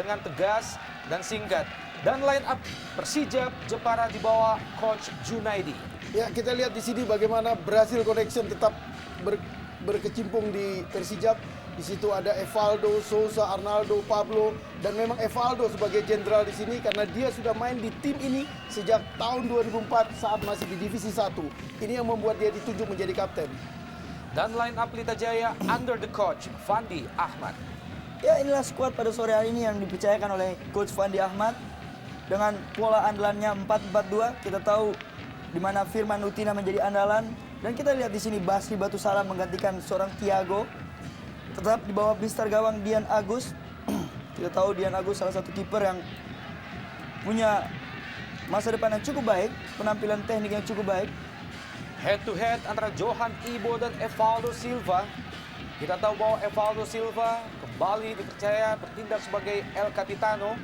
dengan tegas dan singkat. Dan line up Persijap Jepara di bawah Coach Junaidi. Ya, kita lihat di sini bagaimana Brazil Connection tetap berkecimpung di Persijap. Di situ ada Evaldo, Souza, Arnaldo, Pablo, dan memang Evaldo sebagai jenderal di sini karena dia sudah main di tim ini sejak tahun 2004 saat masih di Divisi 1. Ini yang membuat dia ditunjuk menjadi kapten. Dan line up Pelita Jaya under the coach Fandi Ahmad. Ya, inilah skuad pada sore hari ini yang dipercayakan oleh Coach Fandi Ahmad dengan pola andalannya 4-4-2. Kita tahu di mana Firman Utina menjadi andalan, dan kita lihat di sini Basri Batu Salam menggantikan seorang Thiago. Tetap di bawah blistar gawang Dian Agus. Kita tahu Dian Agus salah satu kiper yang punya masa depan yang cukup baik, penampilan teknik yang cukup baik. Head to head antara Johan Ibo dan Evaldo Silva. Kita tahu bahwa Evaldo Silva kembali dipercaya bertindak sebagai El Capitano.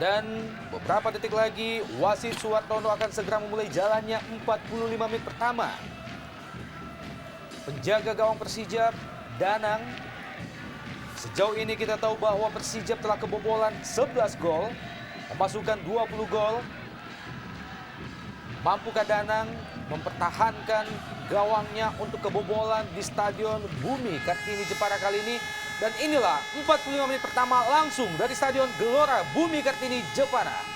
Dan beberapa detik lagi wasit Suwartono akan segera memulai jalannya 45 menit pertama. Penjaga gawang Persijap, Danang. Sejauh ini kita tahu bahwa Persijap telah kebobolan 11 gol, memasukkan 20 gol. Mampukah Danang mempertahankan gawangnya untuk kebobolan di Stadion Bumi Kartini Jepara kali ini? Dan inilah 45 menit pertama langsung dari Stadion Gelora Bumi Kartini Jepara.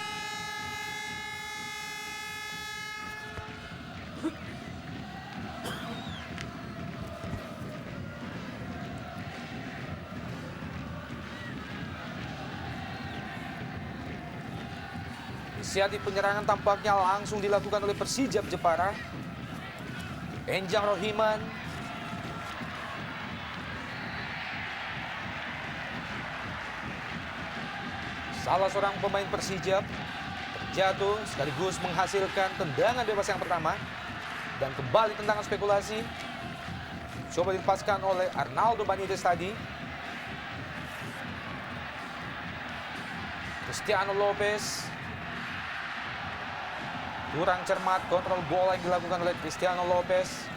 Inisiatif penyerangan tampaknya langsung dilakukan oleh Persijap Jepara. Enjang Rohiman. Salah seorang pemain Persijap terjatuh sekaligus menghasilkan tendangan bebas yang pertama. Dan kembali tendangan spekulasi. Coba dilepaskan oleh Arnaldo Benitez tadi. Cristiano Lopez. Kurang cermat kontrol bola yang dilakukan oleh Cristiano Lopez.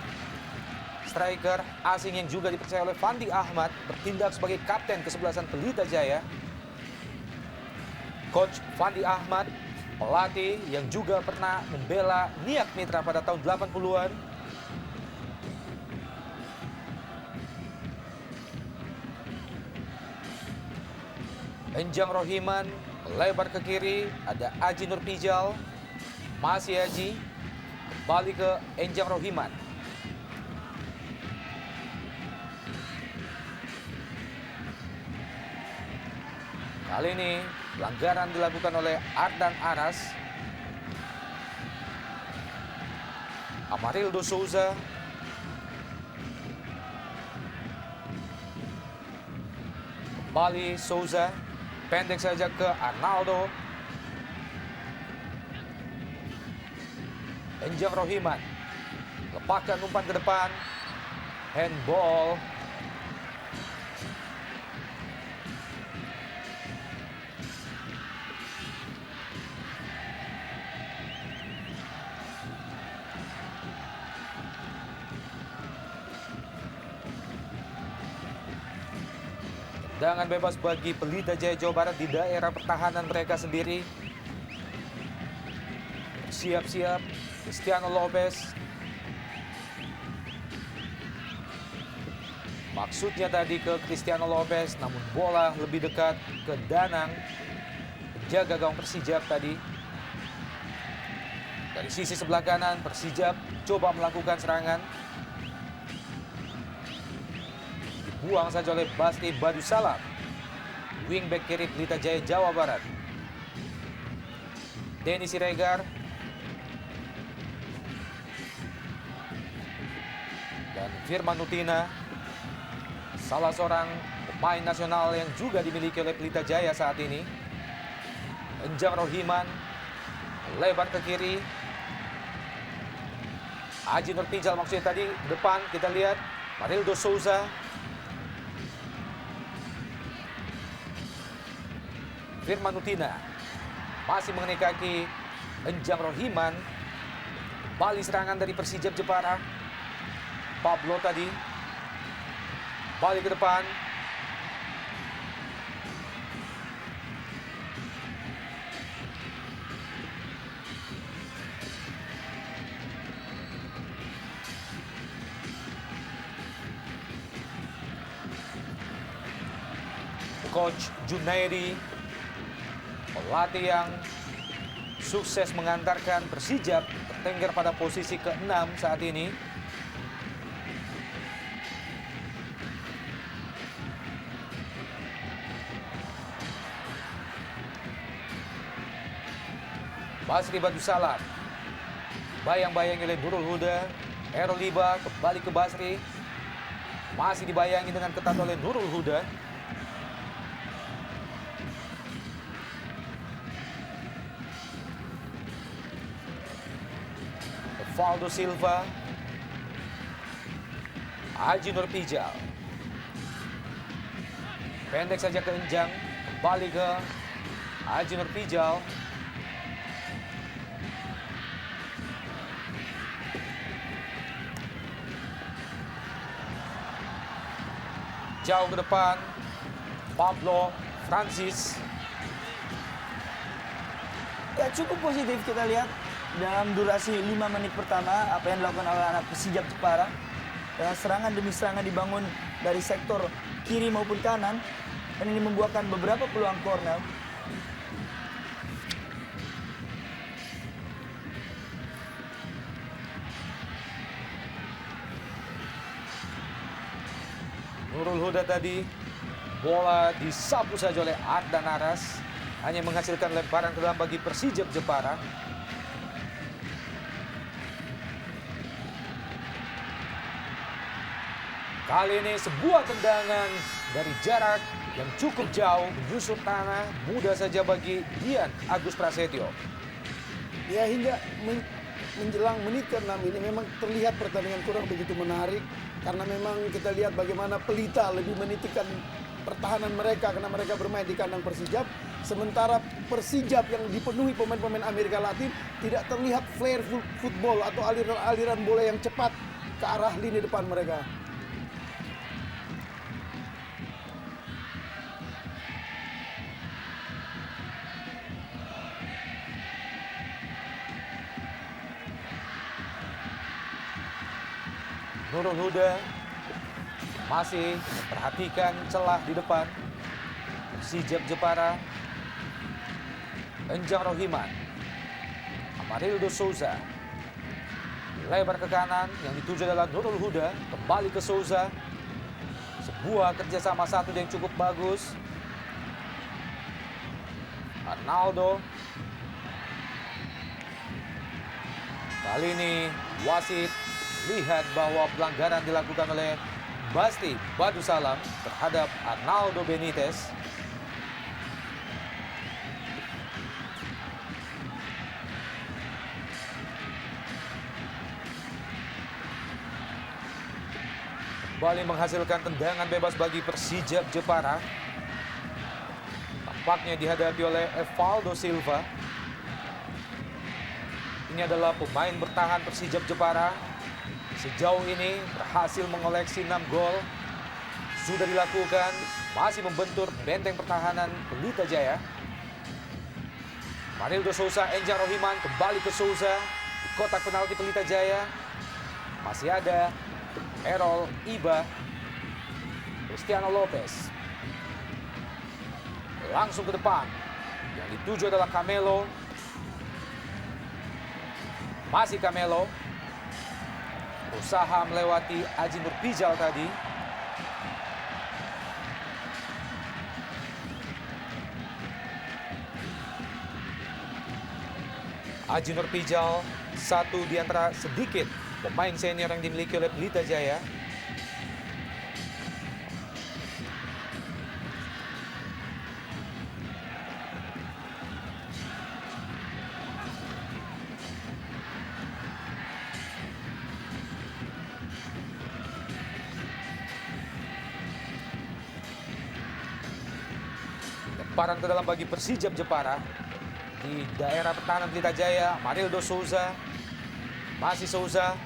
Striker asing yang juga dipercaya oleh Fandi Ahmad bertindak sebagai kapten kesebelasan Pelita Jaya. Coach Fandi Ahmad, pelatih yang juga pernah membela Niak Mitra pada tahun 80-an. Enjang Rohiman lebar ke kiri, ada Aji Nurpijal. Masih Aji, kembali ke Enjang Rohiman. Kali ini pelanggaran dilakukan oleh Ardan Aras. Amarildo Souza. Kembali Souza, pendek saja ke Arnaldo. Enjang Rohiman lepaskan umpan ke depan, handball. Tendangan bebas bagi Pelita Jaya Jawa Barat di daerah pertahanan mereka sendiri. Siap-siap Cristiano Lopez. Maksudnya tadi ke Cristiano Lopez, namun bola lebih dekat ke Danang, penjaga gawang Persijap tadi. Dari sisi sebelah kanan, Persijap coba melakukan serangan. Dibuang saja oleh Basri Batu Salam, wingback kiri Pelita Jaya Jawa Barat. Denny Siregar. Dan Firman Utina, salah seorang pemain nasional yang juga dimiliki oleh Pelita Jaya saat ini. Enjang Rohiman lebar ke kiri. Aji Nurpijal maksudnya tadi depan, kita lihat Marildo Souza. Firman Utina masih mengenai kaki Enjang Rohiman. Kembali serangan dari Persijap Jepara. Pablo tadi. Kembali ke depan. Coach Junaidi, pelatih yang sukses mengantarkan Persijap bertengger pada posisi ke-6 saat ini. Basri Batu Salam, bayang-bayangi oleh Nurul Huda. Errol Liba kembali ke Basri, masih dibayangi dengan ketat oleh Nurul Huda. Valdo Silva, Haji Nur Pijal, pendek saja ke Enjang, kembali ke Haji Nur Pijal. Jauh ke depan, Pablo Francis. Ya cukup positif kita lihat dalam durasi 5 menit pertama apa yang dilakukan oleh anak Persijap Jepara. Dengan serangan demi serangan dibangun dari sektor kiri maupun kanan. Dan ini membuahkan beberapa peluang corner. Nurul Huda tadi, bola disapu saja oleh Ardan Aras. Hanya menghasilkan lemparan ke dalam bagi Persijap Jepara. Kali ini sebuah tendangan dari jarak yang cukup jauh, menyusut tanah, mudah saja bagi Dian Agus Prasetyo. Ya hingga menjelang menit ke-6 ini memang terlihat pertandingan kurang begitu menarik. Karena memang kita lihat bagaimana Pelita lebih menitikkan pertahanan mereka karena mereka bermain di kandang Persijap. Sementara Persijap yang dipenuhi pemain-pemain Amerika Latin tidak terlihat flare football atau aliran-aliran bola yang cepat ke arah lini depan mereka. Nurul Huda masih memperhatikan celah di depan. Persijap Jepara, Enjang Rohiman, Amarildo Souza, lebar ke kanan, yang dituju adalah Nurul Huda, kembali ke Souza. Sebuah kerjasama satu yang cukup bagus. Arnaldo. Kali ini wasit lihat bahwa pelanggaran dilakukan oleh Basri Batu Salam terhadap Arnaldo Benitez. Kembali menghasilkan tendangan bebas bagi Persijap Jepara. Tampaknya dihadapi oleh Evaldo Silva. Ini adalah pemain bertahan Persijap Jepara. Sejauh ini berhasil mengoleksi 6 gol. Sudah dilakukan, masih membentur benteng pertahanan Pelita Jaya. Marildo Souza, Enjang Rohiman kembali ke Souza. Di kotak penalti Pelita Jaya. Masih ada Errol Iba, Cristiano Lopez. Langsung ke depan. Yang dituju adalah Camelo. Masih Camelo. Berusaha melewati Haji Nur Pijal tadi. Haji Nur Pijal, satu di antara sedikit pemain senior yang dimiliki oleh Pelita Jaya. Lemparan ke dalam bagi Persijap Jepara. Di daerah pertahanan Pelita Jaya, Marildo Souza. Masih Souza.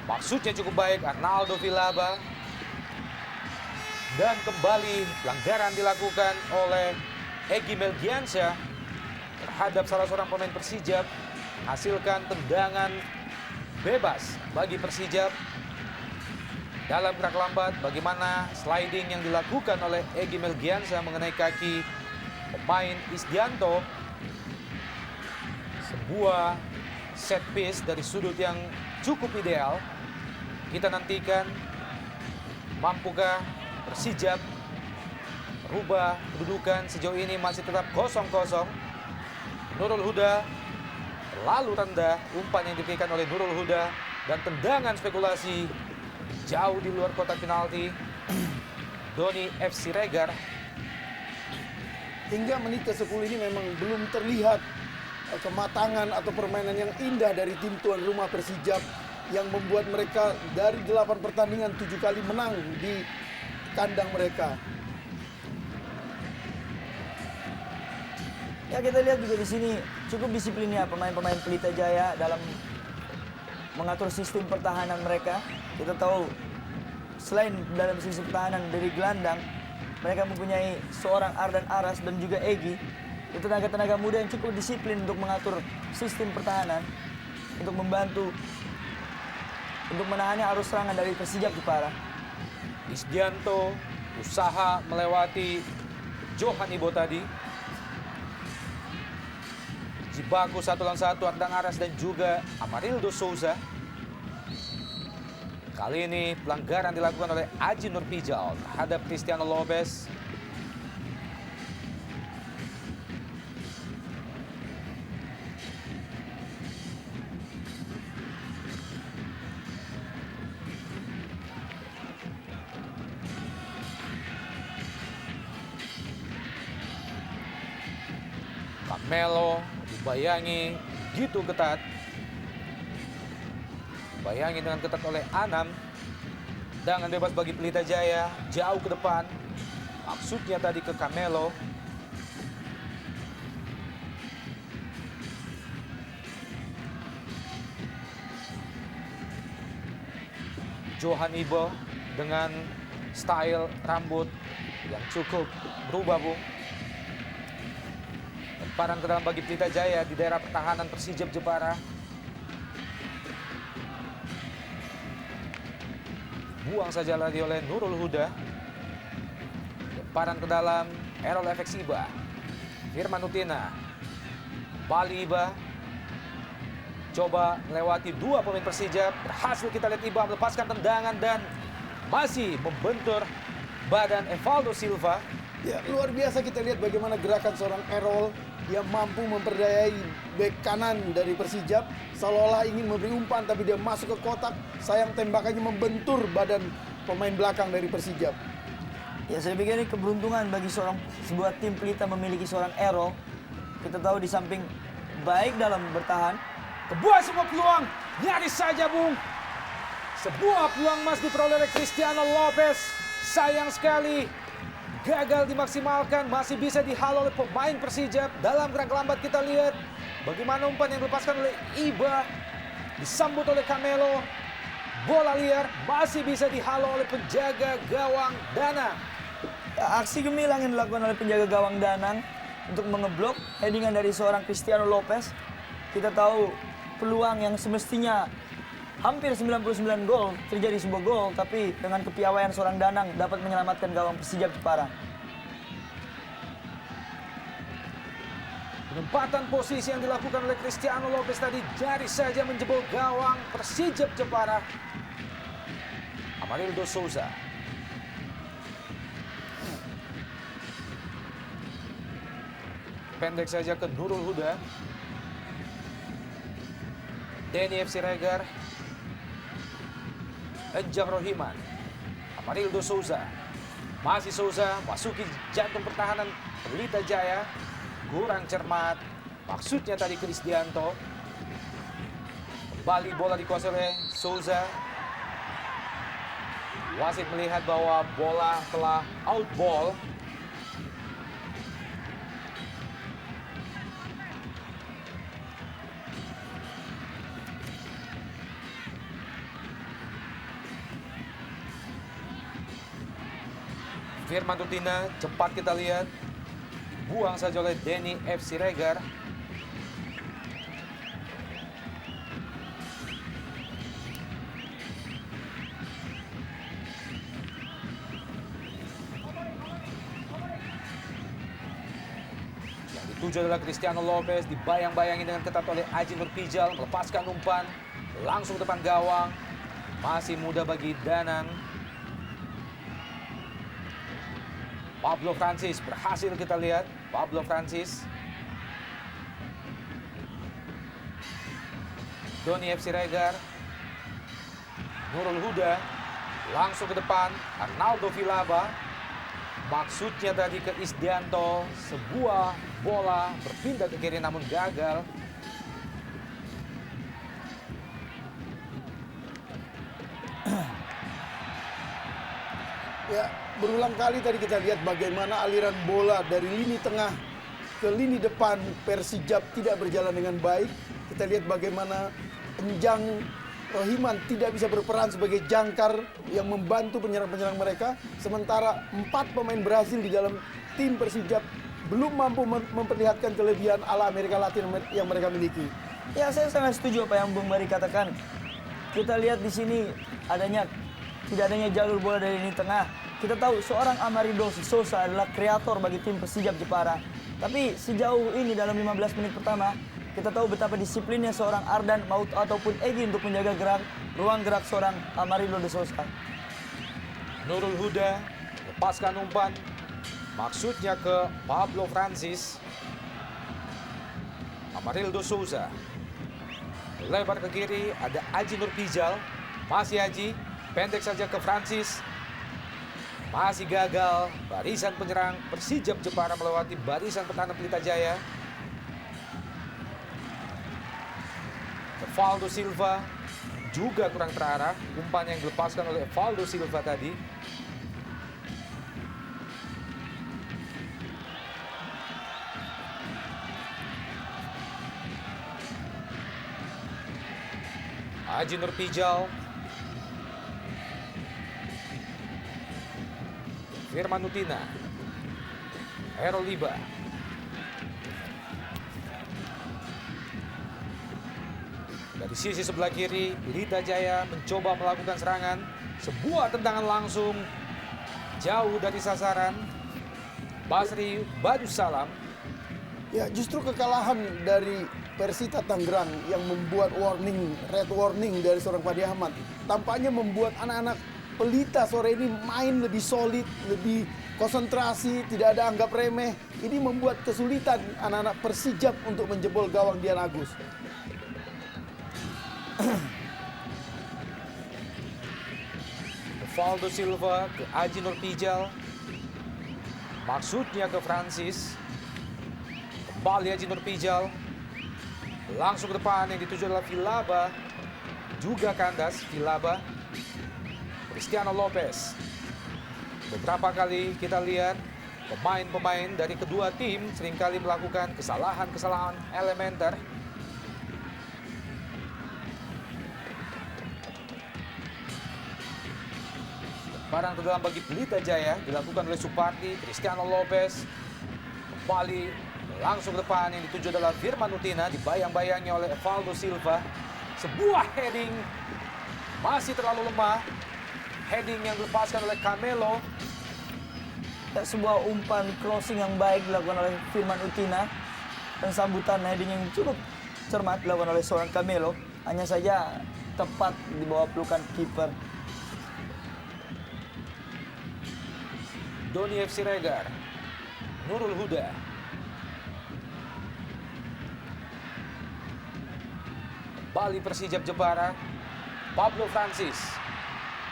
Maksudnya cukup baik, Arnaldo Vilaba. Dan kembali pelanggaran dilakukan oleh Egy Melgiansyah terhadap salah seorang pemain Persijap, hasilkan tendangan bebas bagi Persijap. Dalam gerak lambat, bagaimana sliding yang dilakukan oleh Egy Melgiansyah mengenai kaki pemain Isdianto. Sebuah set piece dari sudut yang cukup ideal. Kita nantikan mampukah Persijap merubah kedudukan. Sejauh ini masih tetap 0-0. Nurul Huda terlalu rendah umpan yang diberikan oleh Nurul Huda dan tendangan spekulasi jauh di luar kotak penalti. Doni F. Siregar. Hingga menit ke-10 ini memang belum terlihat kematangan atau permainan yang indah dari tim tuan rumah Persijap yang membuat mereka dari 8 pertandingan 7 kali menang di kandang mereka. Ya, kita lihat juga di sini cukup disiplinnya pemain-pemain Pelita Jaya dalam mengatur sistem pertahanan mereka. Kita tahu selain dalam sistem pertahanan dari gelandang, mereka mempunyai seorang Ardan Aras dan juga Egy. Itu tenaga-tenaga muda yang cukup disiplin untuk mengatur sistem pertahanan, untuk membantu untuk menahani arus serangan dari Persijap Jepara. Isdianto usaha melewati Johan Ibo tadi. Jibaku 1 lawan 1 Ardan Aras dan juga Amarildo Souza. Kali ini pelanggaran dilakukan oleh Aji Nurpijal terhadap Cristiano Lopez. Melo dibayangi gitu ketat. Dibayangi dengan ketat oleh Anam. Tendangan bebas bagi Pelita Jaya jauh ke depan. Maksudnya tadi ke Camelo. Johan Ibo dengan style rambut yang cukup berubah, Bung. Lemparan ke dalam bagi Pelita Jaya di daerah pertahanan Persijap Jepara. Buang saja lagi oleh Nurul Huda. Lemparan ke dalam Errol Efek Iba. Firman Utina. Bali Iba. Coba melewati 2 pemain Persijap. Berhasil kita lihat Iba melepaskan tendangan dan masih membentur badan Evaldo Silva. Ya, luar biasa kita lihat bagaimana gerakan seorang Errol. Dia mampu memperdayai bek kanan dari Persijap. Seolah-olah ingin memberi umpan, tapi dia masuk ke kotak. Sayang tembakannya membentur badan pemain belakang dari Persijap. Ya, saya pikir ini keberuntungan bagi sebuah tim Pelita memiliki seorang Errol. Kita tahu di samping baik dalam bertahan. Kebuah semua peluang. Nyaris saja, Bung. Sebuah peluang emas diperoleh oleh Cristiano Lopez. Sayang sekali. Gagal dimaksimalkan, masih bisa dihalau oleh pemain Persijap. Dalam gerak lambat kita lihat bagaimana umpan yang dilepaskan oleh Iba disambut oleh Camelo. Bola liar masih bisa dihalau oleh penjaga gawang Danang. Aksi gemilang yang dilakukan oleh penjaga gawang Danang untuk mengeblok headingan dari seorang Cristiano Lopez. Kita tahu peluang yang semestinya hampir 99 gol, terjadi sebuah gol, tapi dengan kepiawaian seorang Danang dapat menyelamatkan gawang Persijap Jepara. Penempatan posisi yang dilakukan oleh Cristiano Lopez tadi nyaris saja menjebol gawang Persijap Jepara. Amarildo Souza. Pendek saja ke Nurul Huda. Denny F. Siregar. Ejang Rohiman. Amarildo Souza. Masih Souza masuki jantung pertahanan Pelita Jaya. Kurang cermat. Maksudnya tadi Krisdianto. Kembali bola dikuasai oleh Souza. Wasit melihat bahwa bola telah out ball. Firman Utina, cepat kita lihat. Buang saja oleh Denny F. Siregar. Yang dituju adalah Cristiano Lopez, dibayang-bayangi dengan ketat oleh Aji Nurpijal, melepaskan umpan, langsung ke depan gawang. Masih muda bagi Danang. Pablo Francis berhasil kita lihat. Pablo Francis. Donny F. Siregar. Nurul Huda. Langsung ke depan. Arnaldo Vilaba. Maksudnya tadi ke Isdianto. Sebuah bola berpindah ke kiri namun gagal. Ya, berulang kali tadi kita lihat bagaimana aliran bola dari lini tengah ke lini depan Persijap tidak berjalan dengan baik. Kita lihat bagaimana Enjang Rohiman tidak bisa berperan sebagai jangkar yang membantu penyerang-penyerang mereka. Sementara 4 pemain Brasil di dalam tim Persijap belum mampu memperlihatkan kelebihan ala Amerika Latin yang mereka miliki. Ya, saya sangat setuju apa yang Bung Bari katakan. Kita lihat di sini tidak adanya jalur bola dari lini tengah. Kita tahu seorang Amarildo Sousa adalah kreator bagi tim Persijap Jepara. Tapi sejauh ini dalam 15 menit pertama, kita tahu betapa disiplinnya seorang Ardan Maut ataupun Egy untuk menjaga ruang gerak seorang Amarildo de Sousa. Nurul Huda lepaskan umpan. Maksudnya ke Pablo Francis. Amarildo Sousa. Lebar ke kiri, ada Aji Nurpijal. Masih Aji. Pendek saja ke Francis. Masih gagal. Barisan penyerang Persijap Jepara melewati barisan pertahanan Pelita Jaya. Evaldo Silva juga kurang terarah. Umpan yang dilepaskan oleh Evaldo Silva tadi. Aji Nurpijal. Firman Utina. Hero Liba. Dari sisi sebelah kiri, Pelita Jaya mencoba melakukan serangan. Sebuah tendangan langsung jauh dari sasaran. Basri Badussalam. Ya, justru kekalahan dari Persita Tangerang yang membuat red warning dari seorang Fandi Ahmad. Tampaknya membuat anak-anak Pelita sore ini main lebih solid, lebih konsentrasi, tidak ada anggap remeh. Ini membuat kesulitan anak-anak Persijap untuk menjebol gawang Dian Agus. Evaldo Silva ke Aji Nurpijal. Maksudnya ke Francis. Kembali Aji Nurpijal. Langsung ke depan yang dituju adalah Vilaba. Juga kandas Vilaba. Cristiano Lopez. Beberapa kali kita lihat pemain-pemain dari kedua tim seringkali melakukan kesalahan-kesalahan elementer. Barang terdalam bagi Pelita Jaya dilakukan oleh Supardi. Cristiano Lopez kembali langsung ke depan yang dituju adalah Firman Utina. Dibayang-bayangi oleh Evaldo Silva. Sebuah heading masih terlalu lemah. Heading yang dilepaskan oleh Camelo. Sebuah umpan crossing yang baik dilakukan oleh Firman Utina. Dan sambutan heading yang cukup cermat dilakukan oleh seorang Camelo. Hanya saja tepat di bawah pelukan kiper. Donny F. Siregar. Nurul Huda. Kembali Persijap Jepara. Pablo Francis.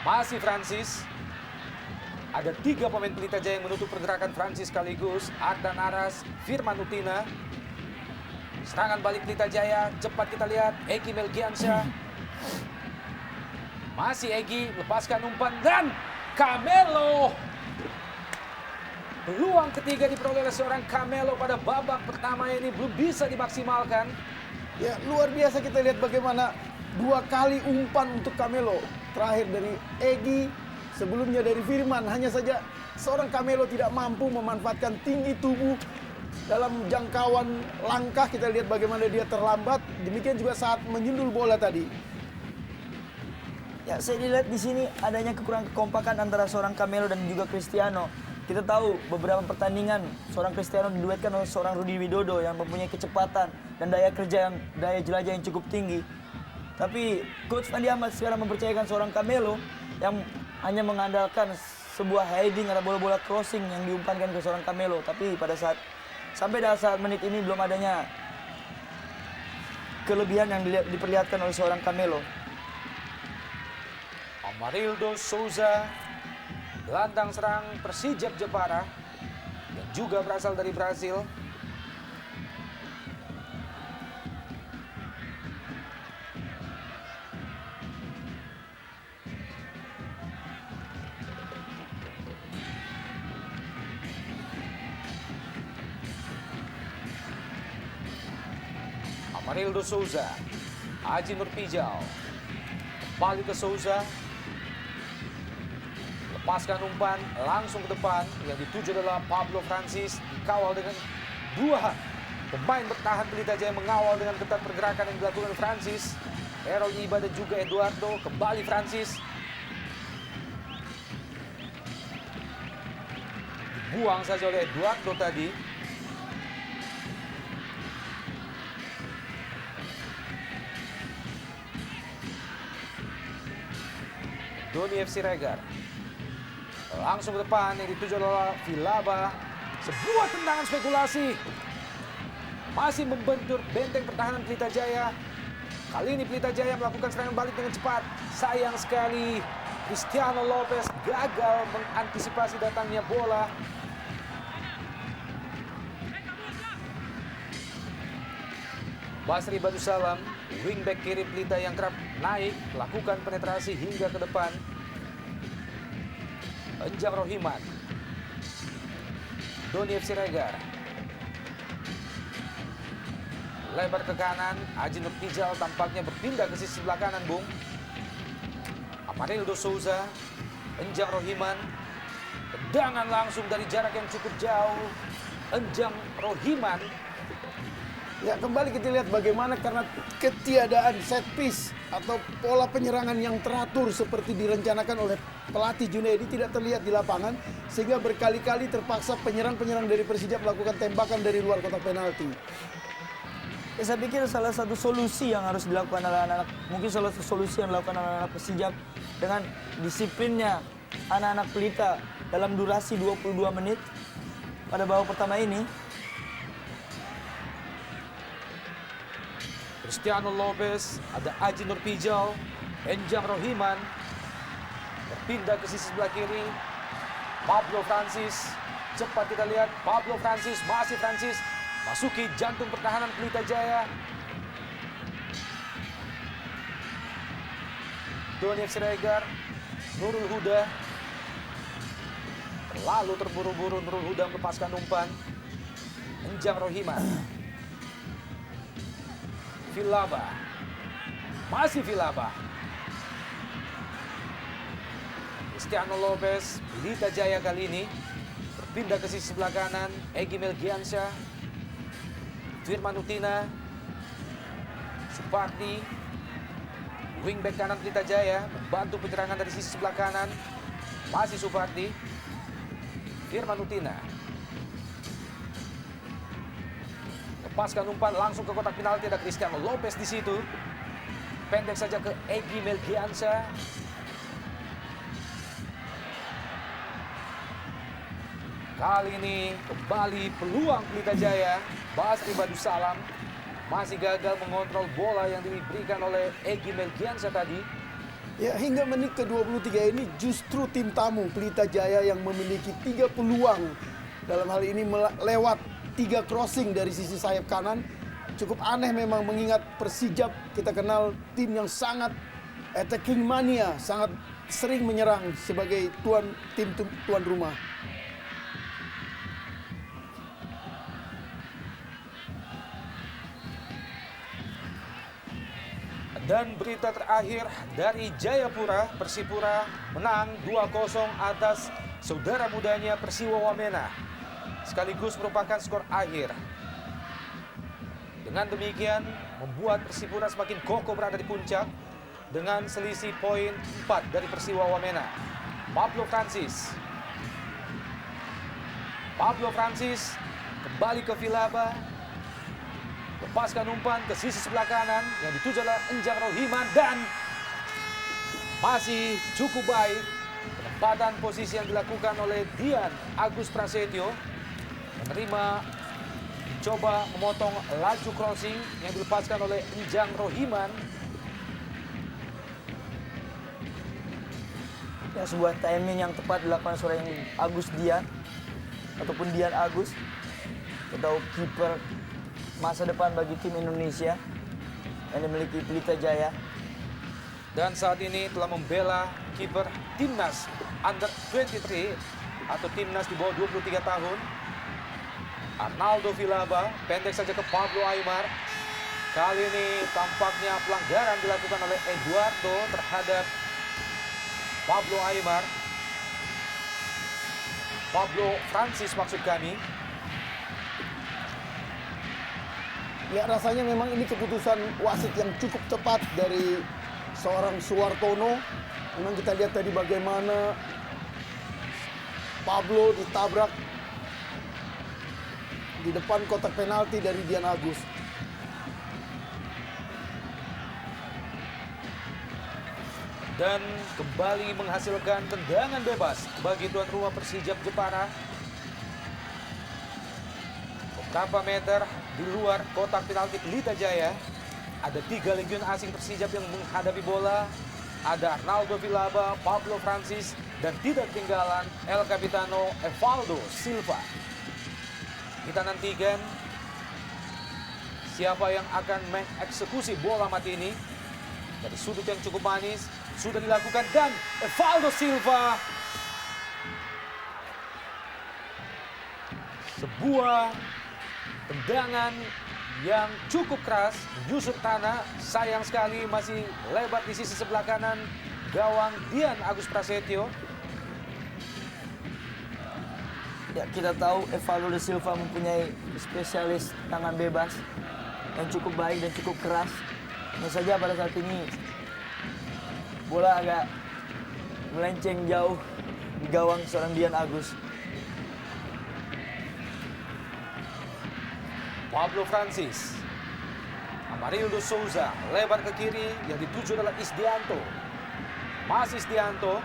Masih Francis. Ada 3 pemain Pelita Jaya yang menutup pergerakan Francis sekaligus. Ardan Aras, Firman Utina. Serangan balik Pelita Jaya. Cepat kita lihat. Egy Melgiansyah. Masih Egy. Lepaskan umpan. Dan Camelo. Peluang ketiga diperoleh oleh seorang Camelo pada babak pertama ini belum bisa dimaksimalkan. Ya, luar biasa kita lihat bagaimana 2 kali umpan untuk Camelo. Terakhir dari Egy, sebelumnya dari Firman. Hanya saja seorang Camelo tidak mampu memanfaatkan tinggi tubuh dalam jangkauan langkah. Kita lihat bagaimana dia terlambat. Demikian juga saat menyundul bola tadi. Ya, saya dilihat di sini adanya kekurangan kekompakan antara seorang Camelo dan juga Cristiano. Kita tahu beberapa pertandingan seorang Cristiano diduetkan oleh seorang Rudi Widodo yang mempunyai kecepatan dan daya kerja daya jelajah yang cukup tinggi. Tapi Coach Fandi Ahmad sekarang mempercayakan seorang Camelo yang hanya mengandalkan sebuah heading atau bola-bola crossing yang diumpankan ke seorang Camelo. Tapi sampai saat menit ini belum adanya kelebihan yang diperlihatkan oleh seorang Camelo. Amarildo Souza, gelandang serang Persijap Jepara, yang juga berasal dari Brasil. Amarildo Souza, Aji Nurpijal, kembali ke Souza, lepaskan umpan langsung ke depan, yang dituju adalah Pablo Francis, dikawal dengan dua pemain bertahan Pelita Jaya, mengawal dengan ketat pergerakan yang dilakukan Francis, Errol Iba dan juga Eduardo. Kembali Francis, dibuang saja oleh Eduardo tadi. Doni FC Regar langsung ke depan, yang dituju oleh Vilaba. Sebuah tendangan spekulasi, masih membentur benteng pertahanan Pelita Jaya. Kali ini Pelita Jaya melakukan serangan balik dengan cepat. Sayang sekali Cristiano Lopez gagal mengantisipasi datangnya bola. Basri Badusalam, wingback kiri Pelita yang kerap naik, lakukan penetrasi hingga ke depan. Enjang Rohiman, Doni FC Regar, lebar ke kanan. Aji Nurpijal tampaknya berpindah ke sisi sebelah kanan, Bung. Amarildo Souza, Enjang Rohiman, tendangan langsung dari jarak yang cukup jauh. Enjang Rohiman. Ya, kembali kita lihat bagaimana karena ketiadaan set piece atau pola penyerangan yang teratur seperti direncanakan oleh pelatih Junaidi tidak terlihat di lapangan, sehingga berkali-kali terpaksa penyerang-penyerang dari Persijap melakukan tembakan dari luar kotak penalti. Ya, saya pikir salah satu solusi yang harus dilakukan oleh anak-anak, mungkin salah satu solusi yang dilakukan oleh anak Persijap dengan disiplinnya anak-anak Pelita dalam durasi 22 menit pada babak pertama ini. Cristiano Lopez, ada Aji Nurpijal, Enjang Rohiman, berpindah ke sisi sebelah kiri. Pablo Francis, cepat kita lihat, Pablo Francis, masih Francis, masuki jantung pertahanan Pelita Jaya. Doni FC Regar, Nurul Huda, terlalu terburu-buru Nurul Huda melepaskan umpan. Enjang Rohiman, Vilaba, masih Vilaba. Cristiano Lopez, Pelita Jaya kali ini berpindah ke sisi sebelah kanan. Egy Melgiansyah, Firman Utina, Supardi, wingback kanan Pelita Jaya, membantu penyerangan dari sisi sebelah kanan. Masih Supardi, Firman Utina, lepaskan umpan langsung ke kotak penalti. Ada Cristiano Lopez di situ. Pendek saja ke Egy Melgiansyah. Kali ini kembali peluang Pelita Jaya. Basri Badusalam masih gagal mengontrol bola yang diberikan oleh Egy Melgiansyah tadi. Ya, hingga menit ke-23 ini justru tim tamu Pelita Jaya yang memiliki 3 peluang. Dalam hal ini lewat 3 crossing dari sisi sayap kanan. Cukup aneh memang, mengingat Persijap kita kenal tim yang sangat attacking mania, sangat sering menyerang sebagai tim tuan rumah. Dan berita terakhir dari Jayapura, Persipura menang 2-0 atas saudara mudanya Persiwa Wamena. Sekaligus merupakan skor akhir. Dengan demikian membuat Persipura semakin kokoh berada di puncak dengan selisih poin 4 dari Persiwa Wamena. Pablo Francis kembali ke Vilaba. Lepaskan umpan ke sisi sebelah kanan yang dituju adalah Enjang Rohiman dan masih cukup baik penempatan posisi yang dilakukan oleh Dian Agus Prasetyo. Menerima coba memotong laju crossing yang dilepaskan oleh Enjang Rohiman. Ya, sebuah timing yang tepat dilakukan seorang Agus Dian ataupun Dian Agus. Kita tahu kiper masa depan bagi tim Indonesia yang dimiliki Pelita Jaya. Dan saat ini telah membela kiper timnas under 23 atau timnas di bawah 23 tahun. Arnaldo Vilaba pendek saja ke Pablo Aimar. Kali ini tampaknya pelanggaran dilakukan oleh Eduardo terhadap Pablo Aimar. Pablo Francis maksud kami. Ya, rasanya memang ini keputusan wasit yang cukup tepat dari seorang Suwartono. Memang kita lihat tadi bagaimana Pablo ditabrak di depan kotak penalti dari Dian Agus. Dan kembali menghasilkan tendangan bebas bagi tuan rumah Persijap Jepara. Beberapa meter di luar kotak penalti Pelita Jaya. Ada 3 legiun asing Persijap yang menghadapi bola. Ada Arnaldo Vilaba, Pablo Francis, dan tidak ketinggalan El Capitano Evaldo Silva. Kita nantikan siapa yang akan mengeksekusi bola mati ini. Dari sudut yang cukup manis, sudah dilakukan dan Evaldo Silva. Sebuah tendangan yang cukup keras, menyusut tanah. Sayang sekali masih lebar di sisi sebelah kanan gawang Dian Agus Prasetyo. Ya, kita tahu Evaldo Silva mempunyai spesialis tangan bebas yang cukup baik dan cukup keras. Hanya saja pada saat ini bola agak melenceng jauh di gawang seorang Dian Agus. Pablo Francis, Amarildo Souza lebar ke kiri yang dituju adalah Isdianto. Masih Isdianto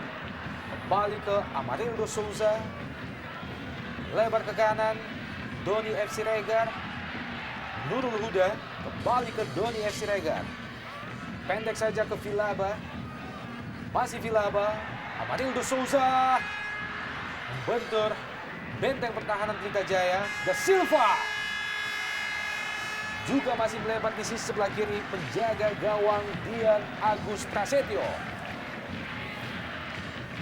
kembali ke Amarildo Souza, lebar ke kanan Doni FC Regar. Nurul Huda kembali ke Doni FC Regar, pendek saja ke Vilaba. Masih Vilaba, Amarildo Souza membentur benteng pertahanan Pelita Jaya. Da Silva juga masih melebar di sisi sebelah kiri penjaga gawang Dian Agus Prasetyo.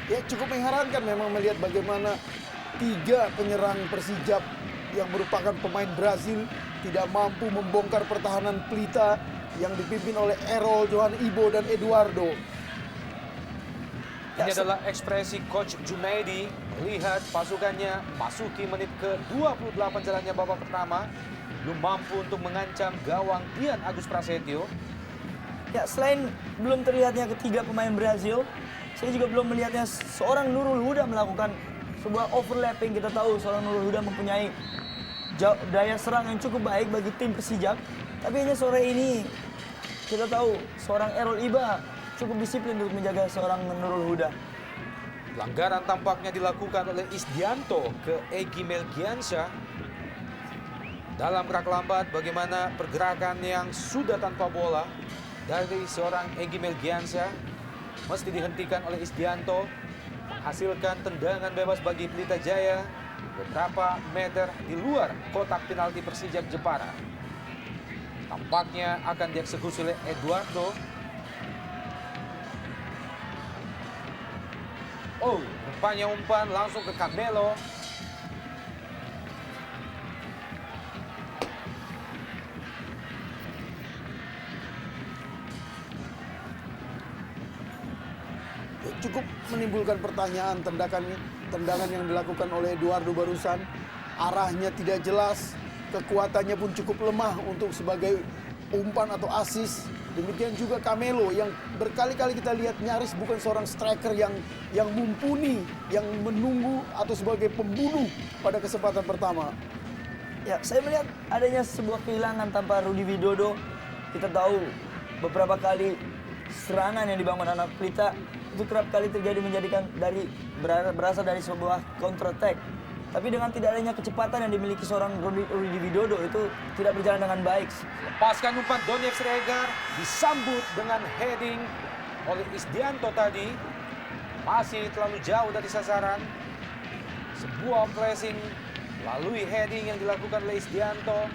Ya, cukup mengherankan memang melihat bagaimana 3 penyerang Persijap yang merupakan pemain Brazil tidak mampu membongkar pertahanan Pelita yang dipimpin oleh Errol, Johan Ibo, dan Eduardo. Ini adalah ekspresi Coach Junaidi melihat pasukannya masuki menit ke-28 jalannya babak pertama. Belum mampu untuk mengancam gawang Dian Agus Prasetyo. Ya, selain belum terlihatnya ketiga pemain Brazil, saya juga belum melihatnya seorang Nurul Huda melakukan sebuah overlapping. Kita tahu seorang Nurul Huda mempunyai daya serang yang cukup baik bagi tim Persijap. Tapi hanya sore ini kita tahu seorang Errol Iba cukup disiplin untuk menjaga seorang Nurul Huda. Pelanggaran tampaknya dilakukan oleh Isdianto ke Egy Melgiansyah. Dalam gerak lambat, bagaimana pergerakan yang sudah tanpa bola dari seorang Egy Melgiansyah mesti dihentikan oleh Isdianto, menghasilkan tendangan bebas bagi Pelita Jaya beberapa meter di luar kotak penalti Persijap Jepara. Tampaknya akan dieksekusi oleh Eduardo. Oh, rupanya umpan langsung ke Camelo. menimbulkan pertanyaan tendangan yang dilakukan oleh Eduardo barusan. Arahnya tidak jelas, kekuatannya pun cukup lemah untuk sebagai umpan atau asis. Demikian juga Camelo yang berkali-kali kita lihat nyaris bukan seorang striker yang mumpuni, yang menunggu atau sebagai pembunuh pada kesempatan pertama. Ya, saya melihat adanya sebuah kehilangan tanpa Rudi Widodo. Kita tahu beberapa kali serangan yang dibangun anak pelita itu kerap kali terjadi berasal dari sebuah counter attack. Tapi dengan tidak adanya kecepatan yang dimiliki seorang Rudi Widodo itu tidak berjalan dengan baik. Lepaskan umpan Donny F. Siregar, disambut dengan heading oleh Isdianto tadi. Masih terlalu jauh dari sasaran. Sebuah pressing melalui heading yang dilakukan oleh Isdianto.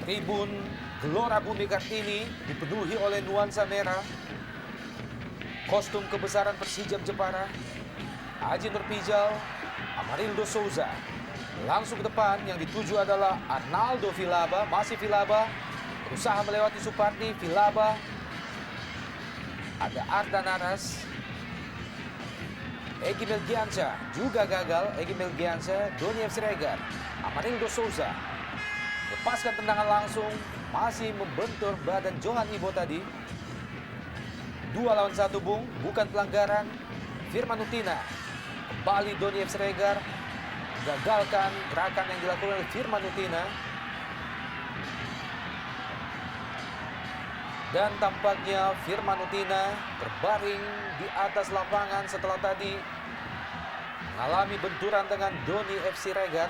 Tribun Gelora Bumi Kartini dipenuhi oleh nuansa merah. Kostum kebesaran Persijap Jepara. Aji Nurpijal, Amarildo Souza. Langsung ke depan yang dituju adalah Arnaldo Vilaba. Masih Vilaba berusaha melewati Supardi. Vilaba. Ada Arda Naras. Egy Melgiansyah juga gagal. Egy Melgiansyah, Donny F. Siregar, Amarildo Souza. Lepaskan tendangan langsung, masih membentur badan Johan Ibo tadi. 2 lawan 1 Bung, bukan pelanggaran. Firman Utina, kembali Donny F. Siregar, gagalkan gerakan yang dilakukan oleh Firman Utina. Dan tampaknya Firman Utina terbaring di atas lapangan setelah tadi mengalami benturan dengan Donny F. Siregar.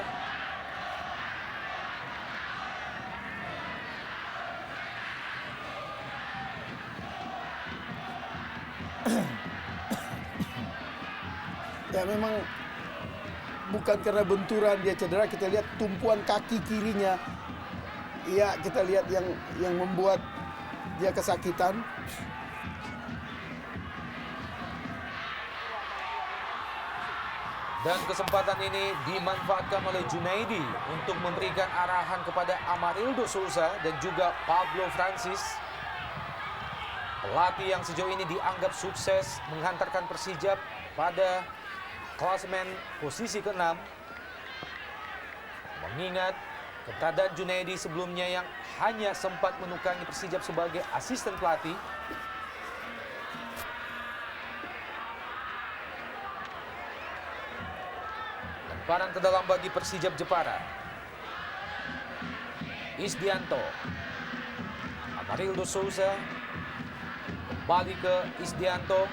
Ya memang bukan karena benturan dia cedera, kita lihat tumpuan kaki kirinya. Iya, kita lihat yang membuat dia kesakitan. Dan kesempatan ini dimanfaatkan oleh Junaidi untuk memberikan arahan kepada Amarildo Souza dan juga Pablo Francis. Pelatih yang sejauh ini dianggap sukses menghantarkan Persijap pada klasemen posisi ke-6. Mengingat keberadaan Junaidi sebelumnya yang hanya sempat menukangi Persijap sebagai asisten pelatih. Lemparan ke dalam bagi Persijap Jepara. Isdianto. Amarildo Souza. Kembali ke Isdianto.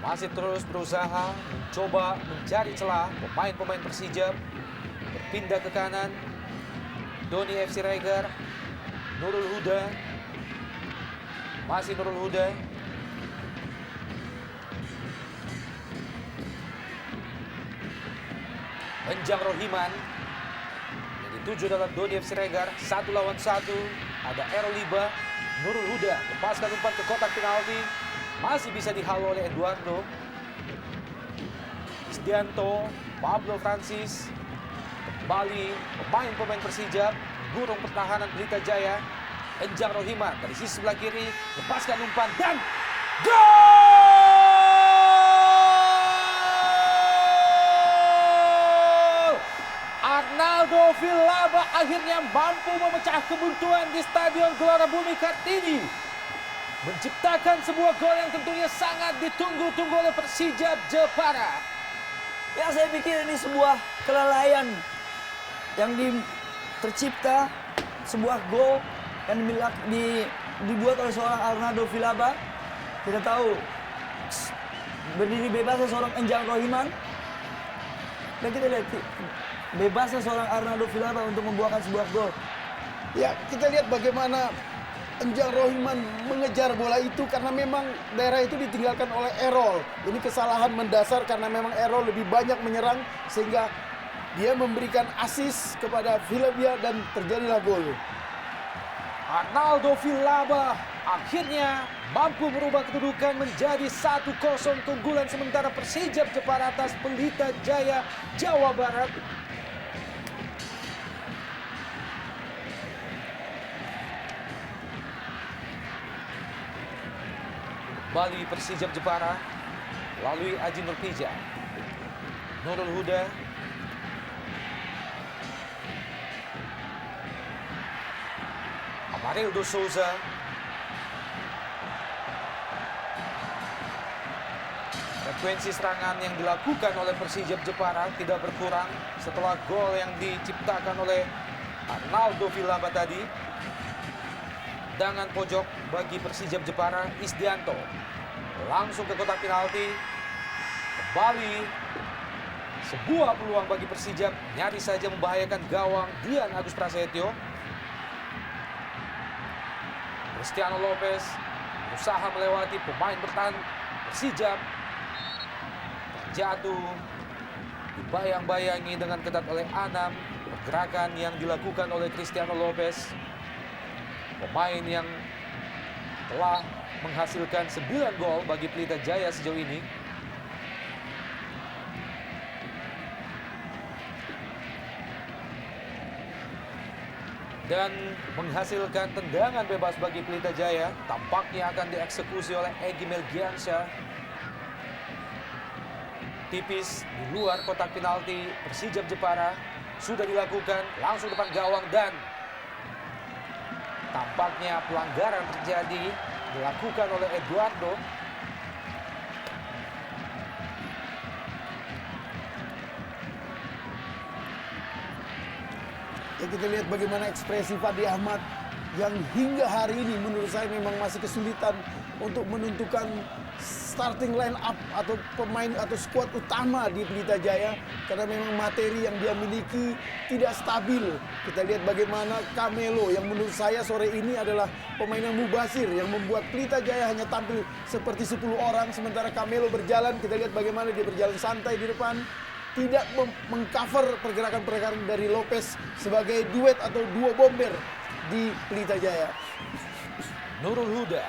Masih terus berusaha mencoba mencari celah pemain-pemain Persijap. Berpindah ke kanan. Donny F. Siregar. Nurul Huda. Masih Nurul Huda. Enjang Rohiman. Yang dituju adalah Donny F. Siregar. 1 lawan 1. Ada Ero Liba. Nurul Huda lepaskan umpan ke kotak penalti. Masih bisa dihalau oleh Eduardo. Isdianto, Pablo Francis. Kembali pemain-pemain Persijap. Gurung pertahanan Pelita Jaya. Enjang Rohiman dari sisi sebelah kiri. Lepaskan umpan dan gol! Arnaldo Vilaba akhirnya mampu memecah kebuntuan di Stadion Gelora Bumi Kartini. Menciptakan sebuah gol yang tentunya sangat ditunggu-tunggu oleh Persijap Jepara. Ya, saya pikir ini sebuah kelalaian yang tercipta, sebuah gol yang dibuat oleh seorang Arnaldo Vilaba. Kita tahu berdiri bebasnya seorang Enjang Rohiman. Dan kita lihat bebasnya seorang Arnaldo Vilaba untuk membuahkan sebuah gol. Ya, kita lihat bagaimana Enjang Rohiman mengejar bola itu karena memang daerah itu ditinggalkan oleh Errol. Ini kesalahan mendasar karena memang Errol lebih banyak menyerang sehingga Dia memberikan assist kepada Villavia dan terjadilah gol. Arnaldo Villaba akhirnya mampu merubah kedudukan menjadi 1-0 keunggulan sementara Persijap Jepara atas Pelita Jaya Jawa Barat. Kembali Persijap Jepara melalui Aji Nurpija, Nurul Huda, Amarildo Souza, frekuensi serangan yang dilakukan oleh Persijap Jepara tidak berkurang setelah gol yang diciptakan oleh Arnaldo Villaba tadi. Tendangan pojok bagi Persijap Jepara, Isdianto langsung ke kotak penalti. Kembali sebuah peluang bagi Persijap, nyaris saja membahayakan gawang Dian Agus Prasetyo. Cristiano Lopez berusaha melewati pemain bertahan Persijap, terjatuh, dibayang-bayangi dengan ketat oleh Anam. Pergerakan yang dilakukan oleh Cristiano Lopez, pemain yang telah menghasilkan 9 gol bagi Pelita Jaya sejauh ini. Dan menghasilkan tendangan bebas bagi Pelita Jaya. Tampaknya akan dieksekusi oleh Egy Melgiansyah. Tipis di luar kotak penalti Persijap Jepara. Sudah dilakukan langsung depan gawang dan tampaknya pelanggaran terjadi dilakukan oleh Eduardo. Ya, kita lihat bagaimana ekspresi Fandi Ahmad yang hingga hari ini menurut saya memang masih kesulitan untuk menentukan starting line up atau pemain atau skuad utama di Pelita Jaya karena memang materi yang dia miliki tidak stabil. Kita lihat bagaimana Camelo yang menurut saya sore ini adalah pemain yang mubasir yang membuat Pelita Jaya hanya tampil seperti 10 orang sementara Camelo berjalan. Kita lihat bagaimana dia berjalan santai di depan, tidak mengcover pergerakan-pergerakan dari Lopez sebagai duet atau duo bomber di Pelita Jaya. Nurul Huda,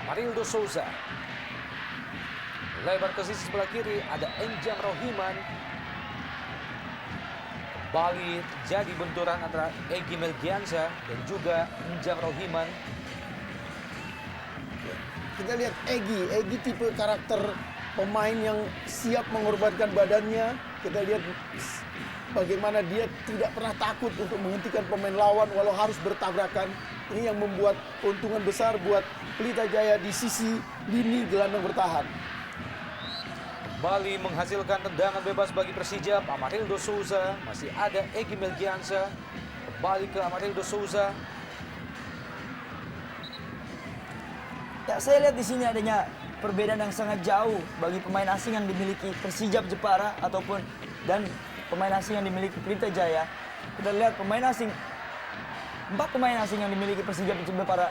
Amarildo Souza, lebar ke sisi sebelah kiri ada Enjang Rohiman. Kembali terjadi benturan antara Egy Melgiansyah dan juga Enjang Rohiman. Kita lihat Egy tipe karakter pemain yang siap mengorbankan badannya. Kita lihat bagaimana dia tidak pernah takut untuk menghentikan pemain lawan walau harus bertabrakan. Ini yang membuat keuntungan besar buat Pelita Jaya di sisi lini gelandang bertahan. Kembali menghasilkan tendangan bebas bagi Persijap, Amarildo Souza, masih ada Egy Melgiansyah. Kembali ke Amarildo Souza. Ya, saya lihat di sini adanya perbedaan yang sangat jauh bagi pemain asing yang dimiliki Persijap Jepara ataupun dan pemain asing yang dimiliki Pelita Jaya. Kita lihat pemain asing, 4 pemain asing yang dimiliki Persijap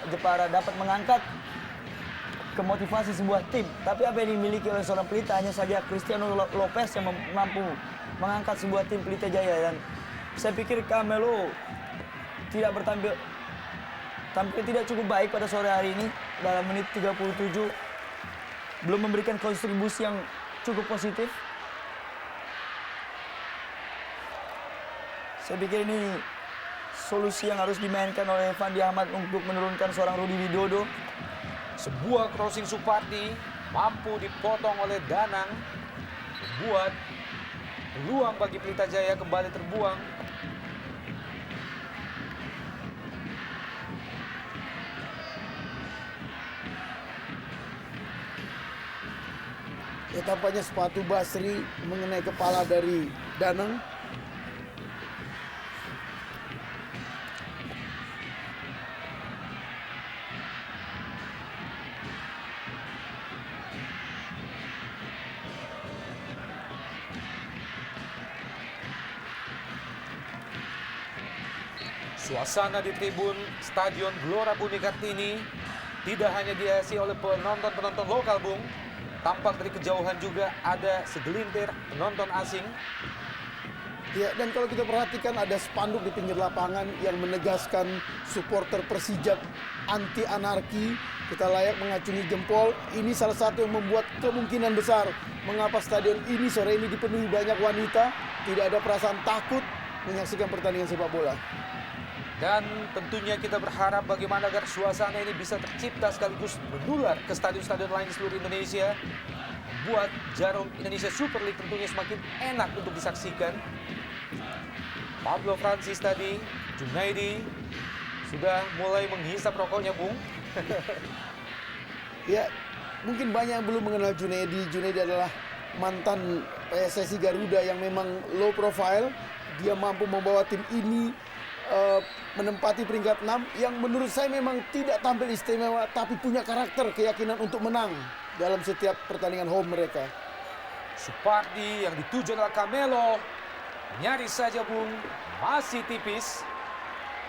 Jepara dapat mengangkat kemotivasi sebuah tim. Tapi apa yang dimiliki oleh seorang Pelita hanya saja Cristiano Lopez yang mampu mengangkat sebuah tim Pelita Jaya. Dan saya pikir Camelo tampil tidak cukup baik pada sore hari ini. Dalam menit 37 belum memberikan kontribusi yang cukup positif. Saya pikir ini solusi yang harus dimainkan oleh Fandi Ahmad untuk menurunkan seorang Rudi Widodo. Sebuah crossing Supardi mampu dipotong oleh Danang, membuat peluang bagi Pelita Jaya kembali terbuang. Ya, tampaknya sepatu Basri mengenai kepala dari Danang. Suasana di tribun Stadion Gelora Bumi Kartini tidak hanya dihiasi oleh penonton-penonton lokal, Bung, Tampak dari kejauhan juga ada segelintir penonton asing. Ya, dan kalau kita perhatikan ada spanduk di pinggir lapangan yang menegaskan supporter Persijap anti anarki. Kita layak mengacungi jempol. Ini salah satu yang membuat kemungkinan besar mengapa stadion ini sore ini dipenuhi banyak wanita. Tidak ada perasaan takut menyaksikan pertandingan sepak bola. Dan tentunya kita berharap bagaimana agar suasana ini bisa tercipta sekaligus menular ke stadion-stadion lain di seluruh Indonesia. Membuat Jarum Indonesia Super League tentunya semakin enak untuk disaksikan. Pablo Francis tadi, Junaidi, sudah mulai menghisap rokoknya, Bung. Ya, mungkin banyak yang belum mengenal Junaidi. Junaidi adalah mantan PSSI Garuda yang memang low profile. Dia mampu membawa tim ini menempati peringkat 6 yang menurut saya memang tidak tampil istimewa tapi punya karakter, keyakinan untuk menang dalam setiap pertandingan home mereka. Supardi yang dituju adalah Camelo. Nyaris saja, Bung, masih tipis.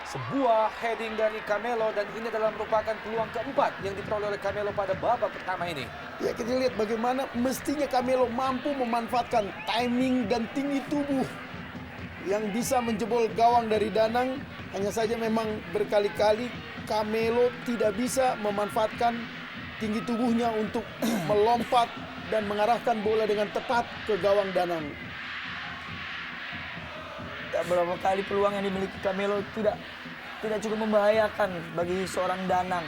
Sebuah heading dari Camelo dan ini adalah merupakan peluang keempat yang diperoleh oleh Camelo pada babak pertama ini. Ya, kita lihat bagaimana mestinya Camelo mampu memanfaatkan timing dan tinggi tubuh yang bisa menjebol gawang dari Danang. Hanya saja memang berkali-kali Camelo tidak bisa memanfaatkan tinggi tubuhnya untuk melompat dan mengarahkan bola dengan tepat ke gawang Danang. Beberapa kali peluang yang dimiliki Camelo tidak cukup membahayakan bagi seorang Danang.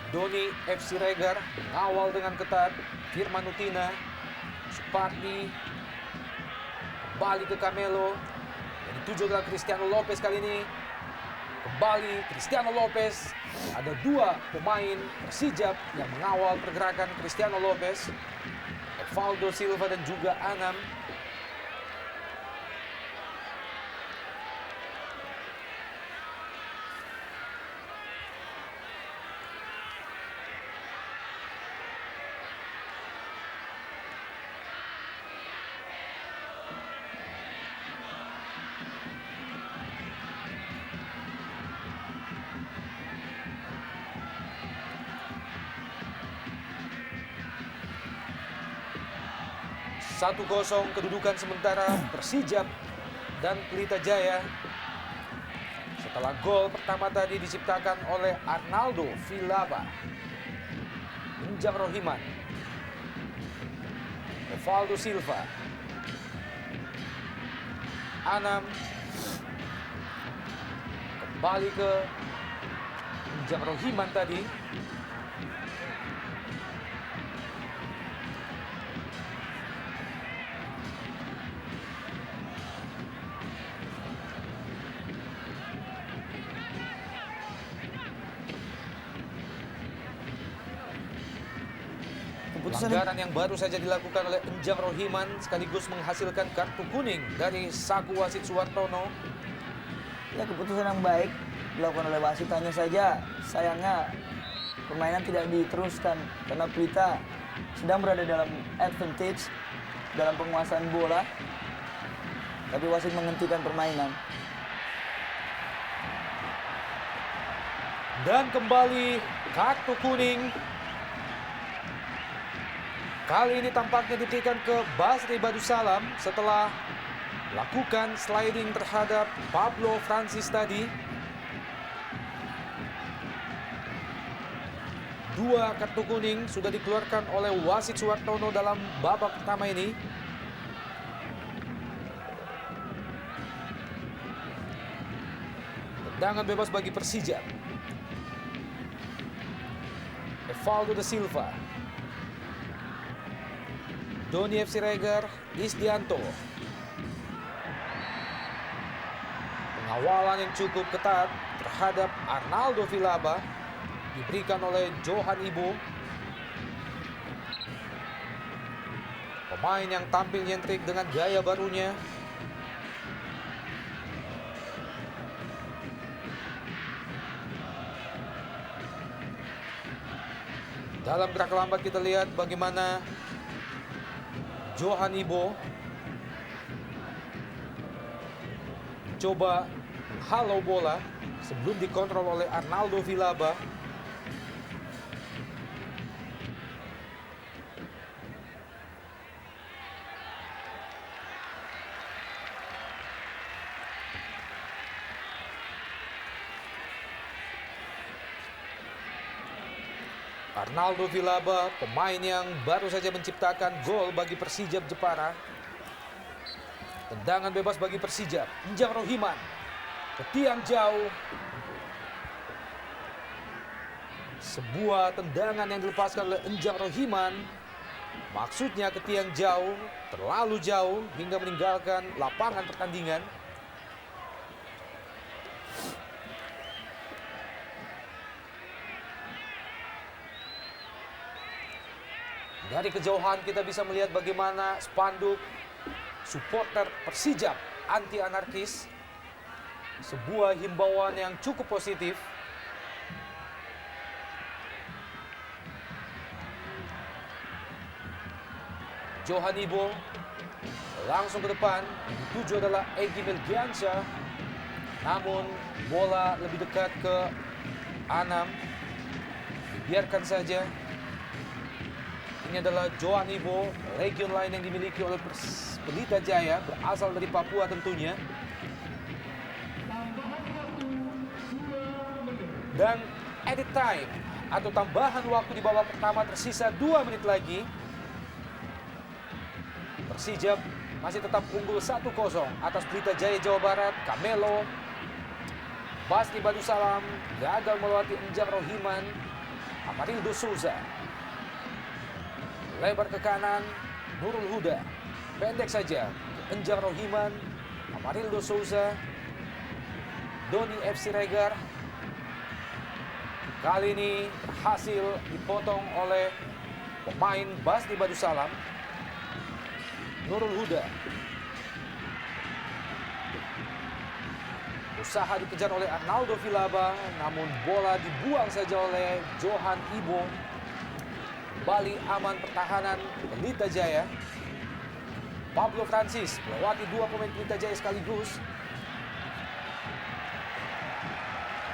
Doni FC Regar mengawal dengan ketat. Firman Utina, Supardi, kembali ke Camelo. Yang dituju adalah Cristiano Lopez kali ini. Kembali Cristiano Lopez. Ada dua pemain Persijap yang mengawal pergerakan Cristiano Lopez. Evaldo Silva dan juga Anam. Satu 0 kedudukan sementara Persijap dan Pelita Jaya. Setelah gol pertama tadi diciptakan oleh Arnaldo Vilaba, Injang Rohiman, Evaldo Silva, Anam, kembali ke Injang Rohiman tadi. Pelanggaran yang baru saja dilakukan oleh Enjang Rohiman sekaligus menghasilkan kartu kuning dari saku wasit Suwartono. Ya, keputusan yang baik dilakukan oleh wasit, hanya saja sayangnya permainan tidak diteruskan karena Pelita sedang berada dalam advantage dalam penguasaan bola, tapi wasit menghentikan permainan. Dan kembali kartu kuning. Kali ini tampaknya diberikan ke Basri Badusalam setelah lakukan sliding terhadap Pablo Francis tadi. Dua kartu kuning sudah dikeluarkan oleh wasit Suwartono dalam babak pertama ini. Tendangan bebas bagi Persija. Evaldo da Silva, Doni FC Regar, Isdianto. Pengawalan yang cukup ketat terhadap Arnaldo Vilaba diberikan oleh Johan Ibo. Pemain yang tampil nyentrik dengan gaya barunya. Dalam gerak lambat kita lihat bagaimana Johan Ibo coba menghalau bola sebelum dikontrol oleh Arnaldo Villalba. Arnaldo Villalba, pemain yang baru saja menciptakan gol bagi Persijap Jepara. Tendangan bebas bagi Persijap. Enjang Rohiman ke tiang jauh. Sebuah tendangan yang dilepaskan oleh Enjang Rohiman. Maksudnya ke tiang jauh, terlalu jauh hingga meninggalkan lapangan pertandingan. Dari kejauhan kita bisa melihat bagaimana spanduk supporter Persijap anti anarkis. Sebuah himbauan yang cukup positif. Johan Ibo langsung ke depan. Dituju adalah Egy Melgiansyah. Namun bola lebih dekat ke Anam. Dibiarkan saja. Ini adalah Johan Ibo, legion lain yang dimiliki oleh Pelita Jaya, berasal dari Papua tentunya. Dan edit time atau tambahan waktu di babak pertama tersisa 2 menit lagi. Persijap masih tetap unggul 1-0 atas Pelita Jaya Jawa Barat. Camelo, Basni Badusalam gagal melewati Enjang Rohiman. Amarildo Souza lebar ke kanan, Nurul Huda pendek saja ke Enjang Rohiman. Amarildo Souza, Doni FC Regar kali ini berhasil dipotong oleh pemain Basni Badusalam. Nurul Huda usaha dikejar oleh Arnaldo Villalba, namun bola dibuang saja oleh Johan Ibo. Kembali aman pertahanan Pelita Jaya. Pablo Francis melewati 2 pemain Pelita Jaya sekaligus.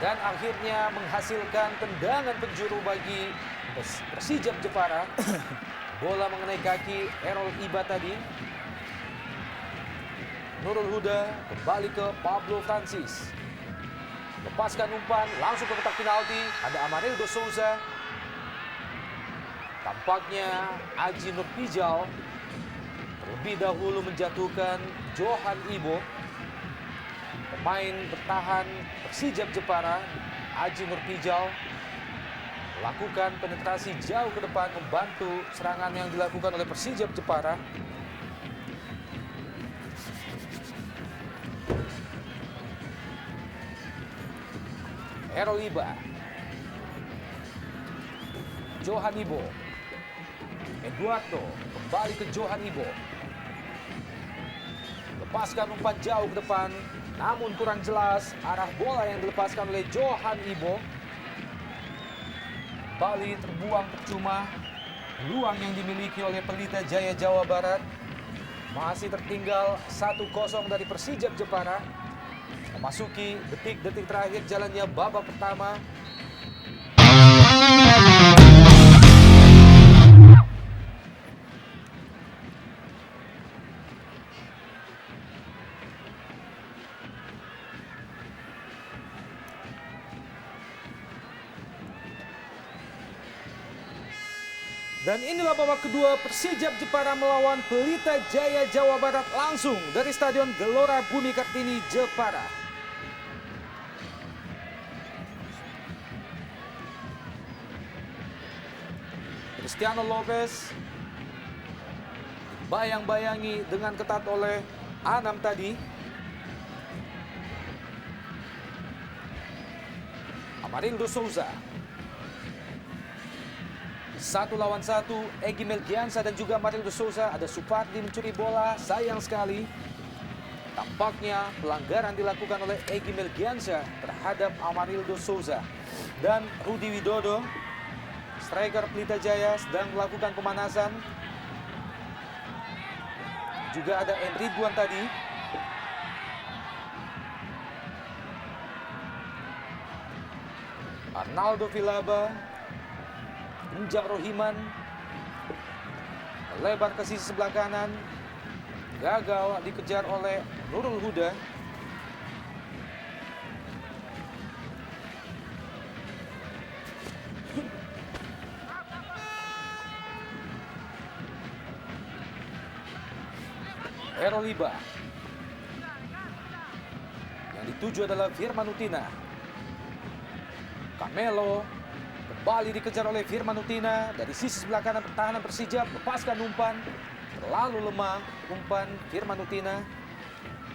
Dan akhirnya menghasilkan tendangan penjuru bagi Persijap Jepara. Bola mengenai kaki Errol Iba tadi. Nurul Huda kembali ke Pablo Francis. Lepaskan umpan langsung ke kotak penalti. Ada Amarildo Souza. Tampaknya Aji Nurpijal terlebih dahulu menjatuhkan Johan Ibo. Pemain bertahan Persijap Jepara, Aji Nurpijal, melakukan penetrasi jauh ke depan membantu serangan yang dilakukan oleh Persijap Jepara. Errol Iba, Johan Ibo, Eduardo kembali ke Johan Ibo. Lepaskan umpan jauh ke depan, namun kurang jelas arah bola yang dilepaskan oleh Johan Ibo. Kembali terbuang percuma. Peluang yang dimiliki oleh Pelita Jaya Jawa Barat. Masih tertinggal 1-0 dari Persijap Jepara. Memasuki detik-detik terakhir jalannya babak pertama. Dan inilah babak kedua Persijap Jepara melawan Pelita Jaya Jawa Barat langsung dari Stadion Gelora Bumi Kartini, Jepara. Cristiano Lopez bayang-bayangi dengan ketat oleh Anam tadi. Amarildo Souza. 1 lawan 1, Egy Melgiansyah dan juga Amarildo Souza. Ada Supardi mencuri bola, sayang sekali. Tampaknya pelanggaran dilakukan oleh Egy Melgiansyah terhadap Amarildo Souza. Dan Rudi Widodo, striker Pelita Jaya, sedang melakukan pemanasan. Juga ada Enridwan tadi. Arnaldo Vilaba, Injang Rohiman, lebar ke sisi sebelah kanan, gagal dikejar oleh Nurul Huda. Eroliba. Yang dituju adalah Firman Utina. Camelo kembali dikejar oleh Firman Utina dari sisi sebelah kanan pertahanan Persijap, lepaskan umpan, terlalu lemah umpan Firman Utina.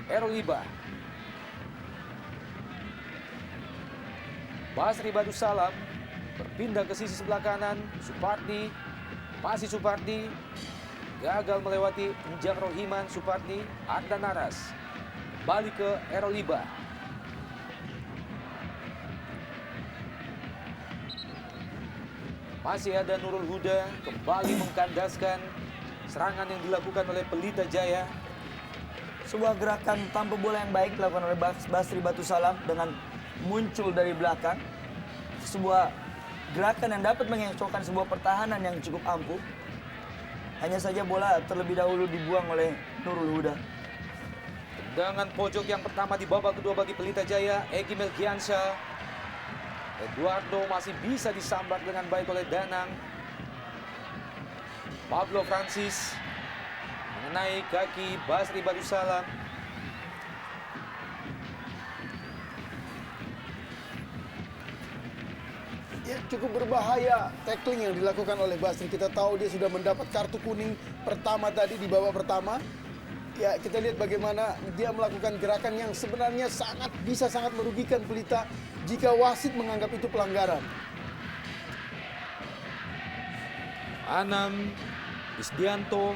Eroliba. Basri Badusalam berpindah ke sisi sebelah kanan, Supardi, masih Supardi, gagal melewati Injang Rohiman. Supardi, Ardan Naras, balik ke Eroliba. Masih ada Nurul Huda, kembali mengkandaskan serangan yang dilakukan oleh Pelita Jaya. Sebuah gerakan tanpa bola yang baik dilakukan oleh Basri Badusalam dengan muncul dari belakang. Sebuah gerakan yang dapat mengecohkan sebuah pertahanan yang cukup ampuh. Hanya saja bola terlebih dahulu dibuang oleh Nurul Huda. Tendangan pojok yang pertama di babak kedua bagi Pelita Jaya, Egy Melgiansyah. Eduardo masih bisa disambar dengan baik oleh Danang. Pablo Francis mengenai kaki Basri Badusalam. Ya, cukup berbahaya tackling yang dilakukan oleh Basri. Kita tahu dia sudah mendapat kartu kuning pertama tadi di babak pertama. Ya, kita lihat bagaimana dia melakukan gerakan yang sebenarnya bisa sangat merugikan Pelita jika wasit menganggap itu pelanggaran. Anam Isdianto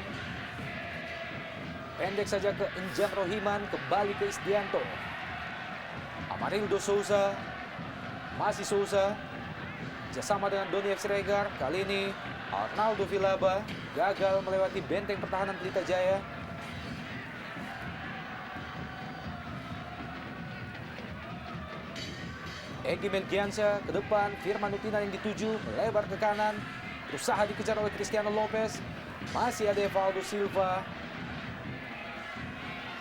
pendek saja ke Injang Rohiman, kembali ke Isdianto. Amarildo Souza, masih Souza, bersama dengan Doni F. Siregar. Kali ini Arnaldo Vilaba gagal melewati benteng pertahanan Pelita Jaya. Egy Melgiansyah ke depan, Firman Utina yang dituju, melebar ke kanan, berusaha dikejar oleh Cristiano Lopez. Masih ada Evaldo Silva.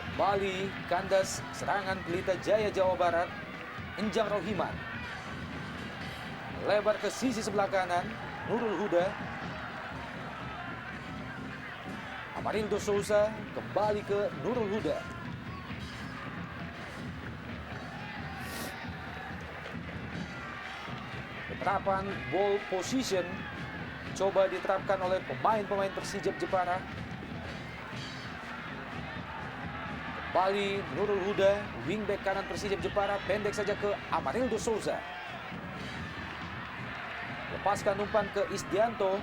Kembali kandas serangan Pelita Jaya Jawa Barat. Injang Rohiman lebar ke sisi sebelah kanan, Nurul Huda. Amarildo Souza kembali ke Nurul Huda. Penerapan ball position coba diterapkan oleh pemain-pemain Persijap Jepara. Kembali Nurul Huda, wingback kanan Persijap Jepara, pendek saja ke Amarildo Souza. Lepaskan umpan ke Isdianto.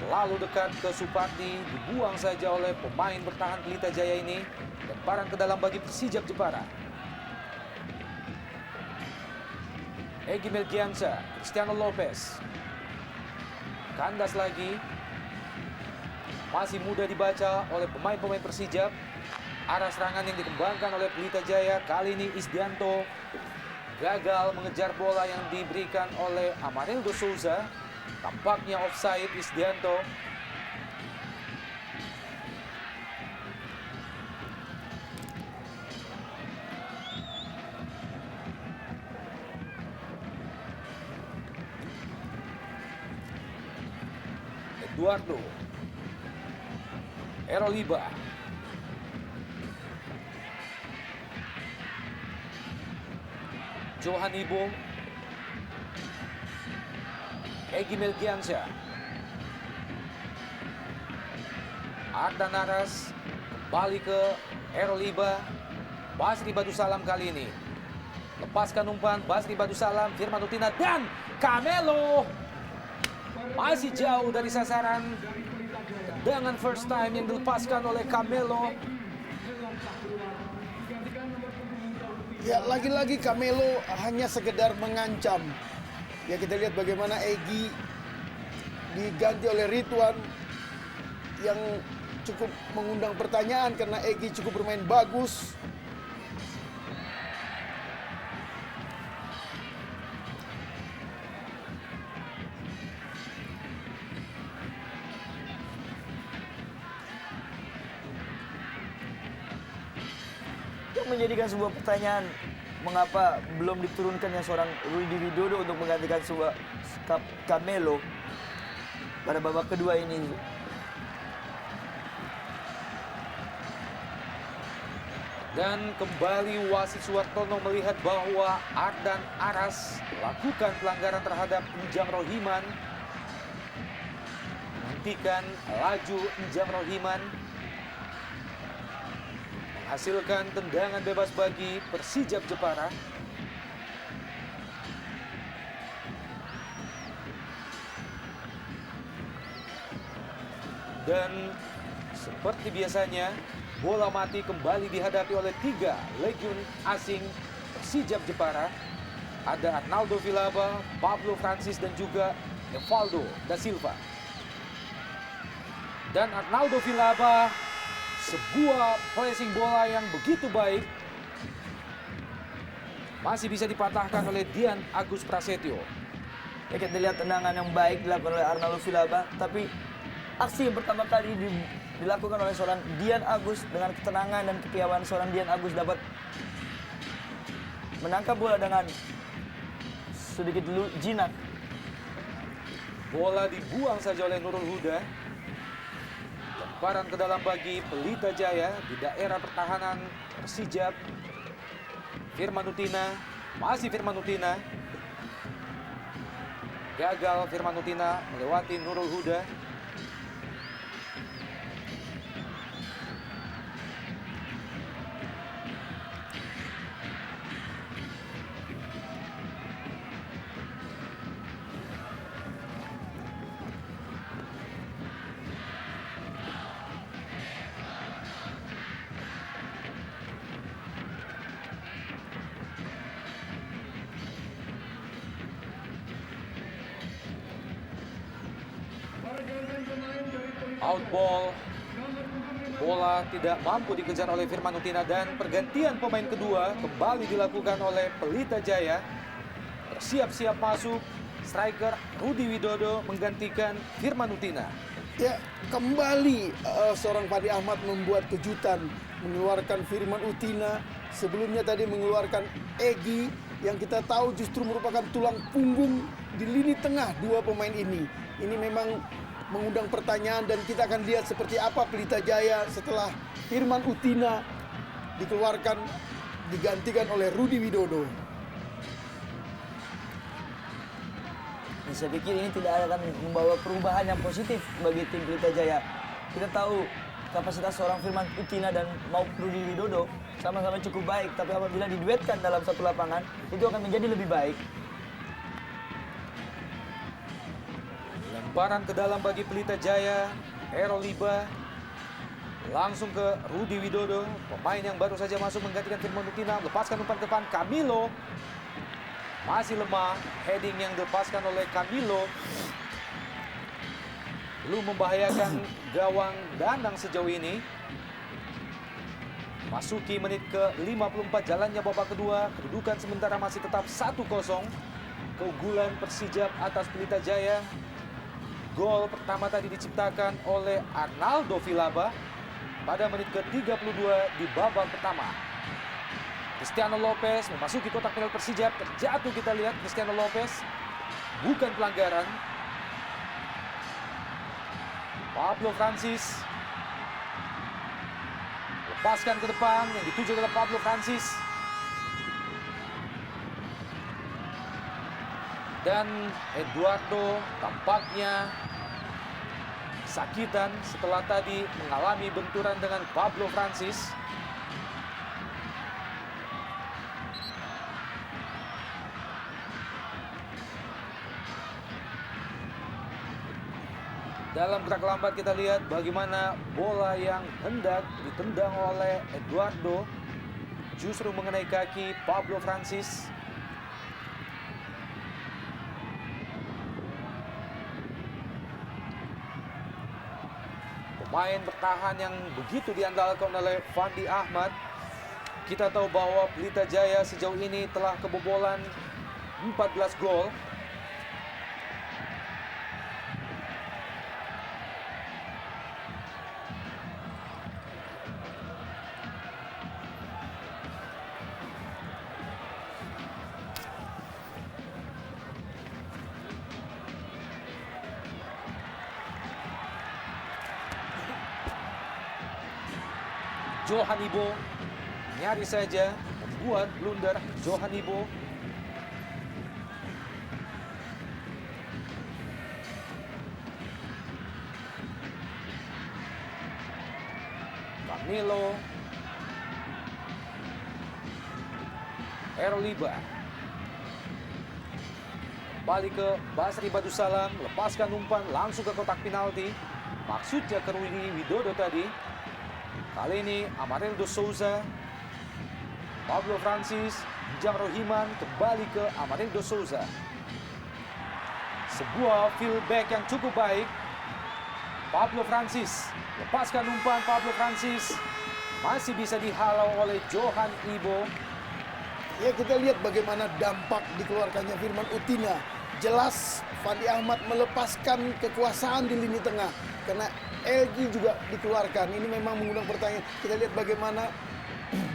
Terlalu dekat ke Supardi, dibuang saja oleh pemain bertahan Pelita Jaya ini. Lemparan ke dalam bagi Persijap Jepara. Egy Melgiansyah, Cristiano Lopez. Kandas lagi. Masih mudah dibaca oleh pemain-pemain Persijap. Arah serangan yang dikembangkan oleh Pelita Jaya. Kali ini Isdianto gagal mengejar bola yang diberikan oleh Amarildo Souza. Tampaknya offside Isdianto. Eduardo. Eroliba. Johan Ibo. Egy Melgiansyah. Ardan Naras kembali ke Eroliba. Basri Badusalam kali ini. Lepaskan umpan Basri Badusalam, Firman Utina dan Camelo. Masih jauh dari sasaran. Tendangan first time yang dilepaskan oleh Camelo. Ya, lagi-lagi Camelo hanya sekedar mengancam. Ya, kita lihat bagaimana Egy diganti oleh Ridwan yang cukup mengundang pertanyaan karena Egy cukup bermain bagus. menjadikan sebuah pertanyaan mengapa belum diturunkannya seorang Rudi Widodo untuk menggantikan sebuah Camelo pada babak kedua ini. Dan kembali wasit Suwartono melihat bahwa Ardan Aras melakukan pelanggaran terhadap Njam Rohiman. Menghentikan laju Njam Rohiman. Menghasilkan tendangan bebas bagi Persijap Jepara. Dan seperti biasanya, bola mati kembali dihadapi oleh 3 legiun asing Persijap Jepara. Ada Arnaldo Vilaba, Pablo Francis, dan juga Evaldo da Silva. Dan Arnaldo Vilaba, sebuah pressing bola yang begitu baik, masih bisa dipatahkan oleh Dian Agus Prasetyo. Ya, kita lihat tendangan yang baik dilakukan oleh Arnaldo Vilaba, tapi aksi yang pertama kali dilakukan oleh seorang Dian Agus dengan ketenangan dan kepiawaian seorang Dian Agus dapat menangkap bola dengan sedikit jinak. Bola dibuang saja oleh Nurul Huda. Lemparan ke dalam bagi Pelita Jaya di daerah pertahanan Persijap. Firman Utina, masih Firman Utina. Gagal Firman Utina melewati Nurul Huda. Out ball. Bola tidak mampu dikejar oleh Firman Utina dan pergantian pemain kedua kembali dilakukan oleh Pelita Jaya. Bersiap-siap masuk striker Rudi Widodo menggantikan Firman Utina. Ya, kembali seorang Fandi Ahmad membuat kejutan, mengeluarkan Firman Utina. Sebelumnya tadi mengeluarkan Egy yang kita tahu justru merupakan tulang punggung di lini tengah dua pemain ini. Ini memang mengundang pertanyaan dan kita akan lihat seperti apa Pelita Jaya setelah Firman Utina dikeluarkan digantikan oleh Rudi Widodo. Saya pikir ini tidak akan membawa perubahan yang positif bagi tim Pelita Jaya. Kita tahu kapasitas seorang Firman Utina dan Rudi Widodo sama-sama cukup baik, tapi apabila diduetkan dalam satu lapangan itu akan menjadi lebih baik. Lemparan ke dalam bagi Pelita Jaya. Hero Liba langsung ke Rudi Widodo, pemain yang baru saja masuk menggantikan Firman Utina. Lepaskan umpan ke depan Camilo. Masih lemah, heading yang dilepaskan oleh Camilo. Belum membahayakan gawang Danang sejauh ini. Masuki menit ke-54 jalannya babak kedua. Kedudukan sementara masih tetap 1-0. Keunggulan Persijap atas Pelita Jaya. Gol pertama tadi diciptakan oleh Arnaldo Vilaba pada menit ke-32 di babak pertama. Cristiano Lopez memasuki kotak penalti Persijap. Terjatuh kita lihat Cristiano Lopez. Bukan pelanggaran. Pablo Francis. Lepaskan ke depan yang dituju adalah Pablo Francis. Dan Eduardo tampaknya sakitan setelah tadi mengalami benturan dengan Pablo Francis. Dalam gerak lambat kita lihat bagaimana bola yang hendak ditendang oleh Eduardo justru mengenai kaki Pablo Francis. Pemain bertahan yang begitu diandalkan oleh Fandi Ahmad. Kita tahu bahwa Pelita Jaya sejauh ini telah kebobolan 14 gol. Johan Ibo nyaris saja membuat blunder. Johan Ibo Camilo Eroliba kembali ke Basri Badusalam, lepaskan umpan langsung ke kotak penalti. Maksudnya ke Rudi Widodo tadi. Kali ini Amarildo Souza, Pablo Francis, Bijang Rohiman kembali ke Amarildo Souza. Sebuah fieldback yang cukup baik. Pablo Francis, lepaskan umpan. Pablo Francis masih bisa dihalau oleh Johan Ibo. Ya, kita lihat bagaimana dampak dikeluarkannya Firman Utina. Jelas Fandi Ahmad melepaskan kekuasaan di lini tengah karena LG juga dikeluarkan. Ini memang mengundang pertanyaan. Kita lihat bagaimana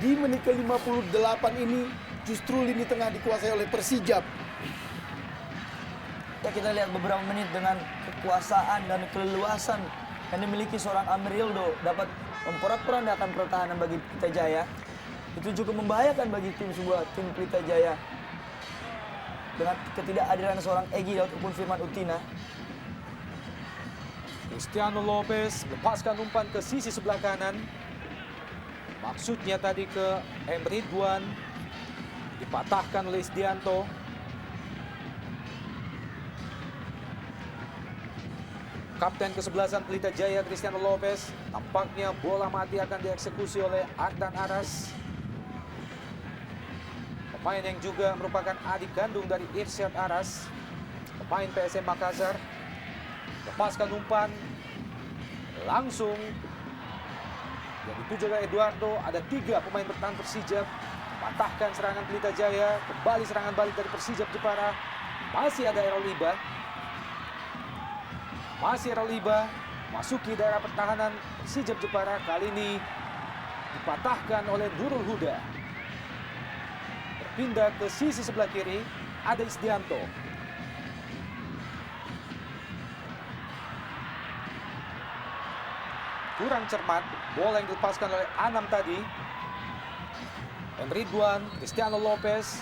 di menit ke-58 ini justru lini tengah dikuasai oleh Persijap. Ya, kita lihat beberapa menit dengan kekuasaan dan keleluasan yang dimiliki seorang Amarildo dapat memporak-porandakan pertahanan bagi Pelita Jaya. Itu cukup membahayakan bagi sebuah tim Pelita Jaya. Dengan ketidakhadiran seorang Egy ataupun Firman Utina. Cristiano Lopez lepaskan umpan ke sisi sebelah kanan. Maksudnya tadi ke M. Ridwan. Dipatahkan oleh Isdianto. Kapten kesebelasan Pelita Jaya Cristiano Lopez. Tampaknya bola mati akan dieksekusi oleh Ardan Aras. Pemain yang juga merupakan adik kandung dari Irsyad Aras, pemain PSM Makassar. Lepaskan umpan langsung yang dituju oleh Eduardo. Ada 3 pemain bertahan Persijap. Patahkan serangan Pelita Jaya. Kembali serangan balik dari Persijap Jepara. Masih ada Eroliba. Masih Eroliba masuki daerah pertahanan Persijap Jepara. Kali ini dipatahkan oleh Nurul Huda. Pindah ke sisi sebelah kiri, ada Isdianto. Kurang cermat, bola yang dilepaskan oleh Anam tadi. M. Ridwan, Cristiano Lopez.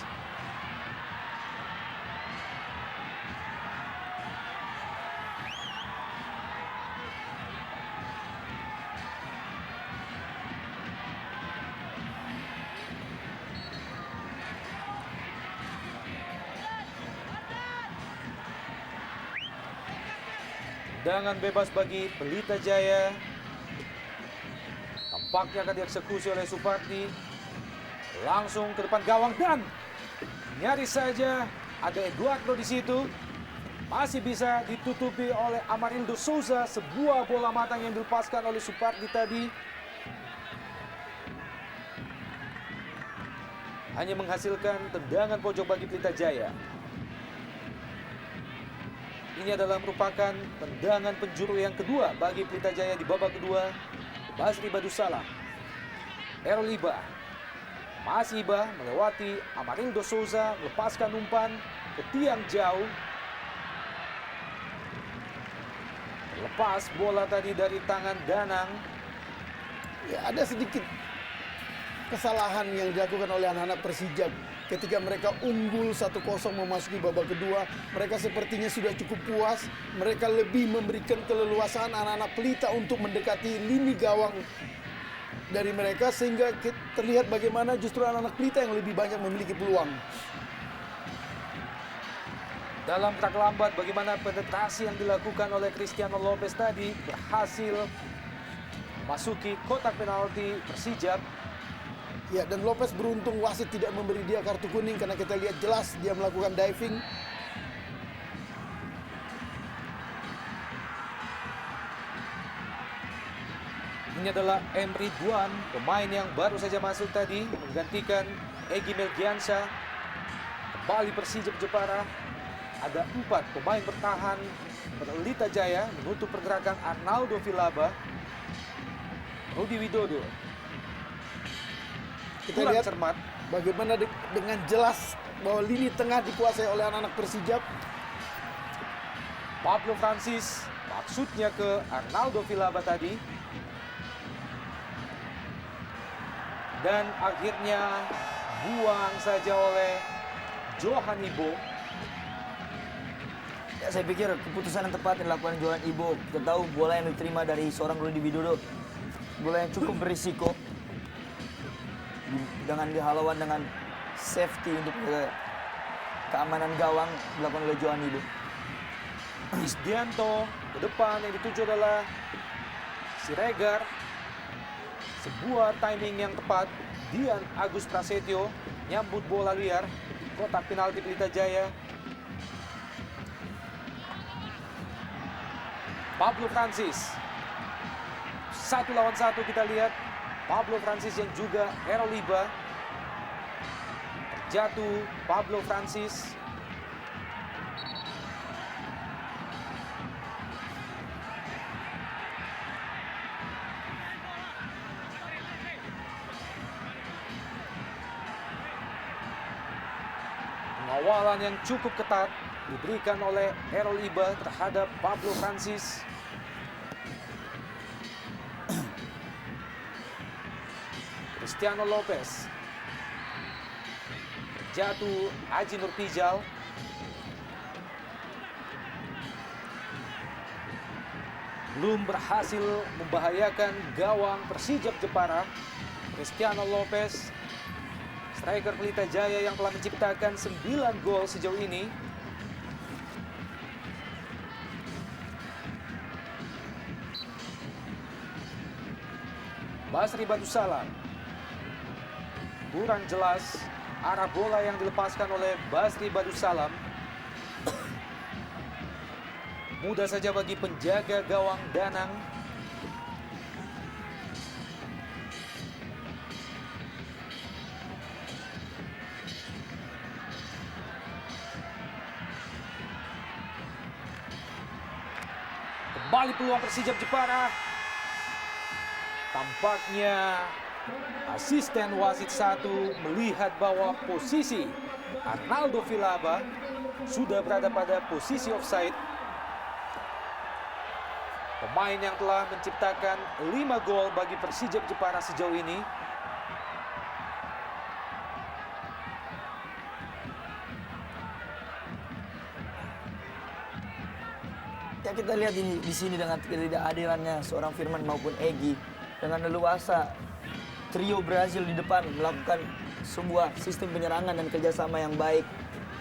Tendangan bebas bagi Pelita Jaya. Tampaknya akan dieksekusi oleh Supardi. Langsung ke depan gawang dan nyaris saja ada Eduardo di situ. Masih bisa ditutupi oleh Amarildo Souza. Sebuah bola matang yang dilepaskan oleh Supardi tadi. Hanya menghasilkan tendangan pojok bagi Pelita Jaya. Ini adalah merupakan tendangan penjuru yang kedua bagi Pelita Jaya di babak kedua. Basri Badusalam. Eroliba. Masih Iba melewati Amarildo Souza. Melepaskan umpan ke tiang jauh. Lepas bola tadi dari tangan Danang. Ya, ada sedikit kesalahan yang dilakukan oleh anak-anak Persijap. Ketika mereka unggul 1-0 memasuki babak kedua, mereka sepertinya sudah cukup puas. Mereka lebih memberikan keleluasaan anak-anak Pelita untuk mendekati lini gawang dari mereka, sehingga terlihat bagaimana justru anak-anak Pelita yang lebih banyak memiliki peluang. Dalam tak lambat bagaimana penetrasi yang dilakukan oleh Cristiano Lopez tadi berhasil masuki kotak penalti Persijap. Ya, dan Lopez beruntung wasit tidak memberi dia kartu kuning karena kita lihat jelas dia melakukan diving. Ini adalah M. Ridwan, pemain yang baru saja masuk tadi menggantikan Egy Melgiansyah. Kembali Persijap Jepara. Ada 4 pemain bertahan Pelita Jaya menutup pergerakan Arnaldo Vilaba, Rudi Widodo. Kita Kurang lihat cermat. bagaimana dengan jelas bahwa lini tengah dikuasai oleh anak-anak Persijap. Pablo Francis maksudnya ke Arnaldo Vilaba tadi. Dan akhirnya buang saja oleh Johan Ibo. Ya, saya pikir keputusan yang tepat yang dilakukan Johan Ibo. Kita tahu bola yang diterima dari seorang Rudy Widodo, bola yang cukup berisiko, dengan dihalauan dengan safety untuk keamanan gawang dilakukan oleh Johan Ibo. Isdianto ke depan, yang dituju adalah Siregar. Sebuah timing yang tepat. Dian Agus Prasetyo nyambut bola liar kotak penalti Pelita Jaya. Pablo Francis 1 lawan 1, kita lihat Pablo Francis yang juga Errol Iba. Jatuh Pablo Francis. Pengawalan yang cukup ketat diberikan oleh Errol Iba terhadap Pablo Francis. Cristiano Lopez. Jatuh Aji Nurtijal. Belum berhasil membahayakan gawang Persijap Jepara. Cristiano Lopez, striker Pelita Jaya yang telah menciptakan 9 gol sejauh ini. Basri Badusalam. Kurang jelas arah bola yang dilepaskan oleh Basri Badusalam. Mudah saja bagi penjaga gawang Danang. Kembali peluang Persijap Jepara. Tampaknya asisten wasit 1 melihat bahwa posisi Arnaldo Vilaba sudah berada pada posisi offside. Pemain yang telah menciptakan 5 gol bagi Persijap Jepara sejauh ini. Ya, kita lihat di sini dengan ketidakadilannya seorang Firman maupun Egy, dengan leluasa trio Brazil di depan melakukan sebuah sistem penyerangan dan kerjasama yang baik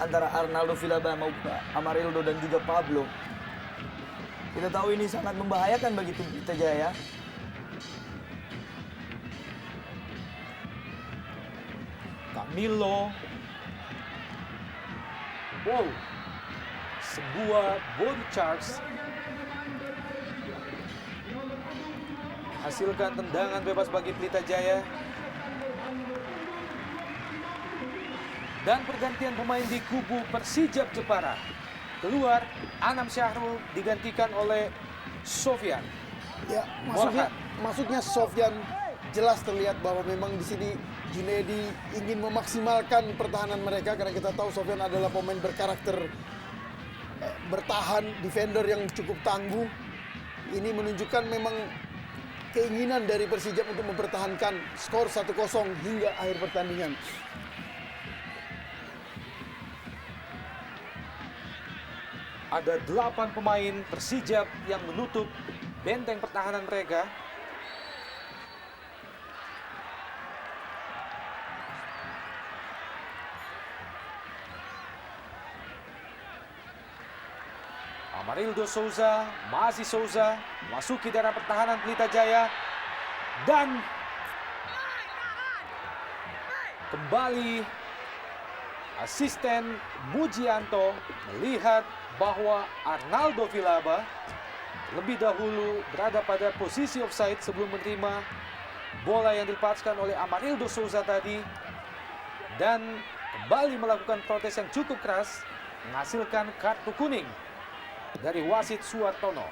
antara Arnaldo Vilaba maupun Amarildo dan juga Pablo. Kita tahu ini sangat membahayakan bagi tim Pelita Jaya. Camilo. Wow. Sebuah body charge. Hasilkan tendangan bebas bagi Pelita Jaya. Dan pergantian pemain di kubu Persijap Jepara. Keluar Anam Syahrul digantikan oleh Sofyan. Ya, Morhan. masuknya Sofyan jelas terlihat bahwa memang di sini Junaidi ingin memaksimalkan pertahanan mereka, karena kita tahu Sofyan adalah pemain berkarakter bertahan, defender yang cukup tangguh. Ini menunjukkan memang keinginan dari Persijap untuk mempertahankan skor 1-0 hingga akhir pertandingan. Ada 8 pemain Persijap yang menutup benteng pertahanan mereka. Amarildo Souza, masih Souza, masuki daerah pertahanan Pelita Jaya. Dan kembali asisten Mujianto melihat bahwa Arnaldo Vilaba lebih dahulu berada pada posisi offside sebelum menerima bola yang dilepaskan oleh Amarildo Souza tadi. Dan kembali melakukan protes yang cukup keras, menghasilkan kartu kuning dari wasit Suartono.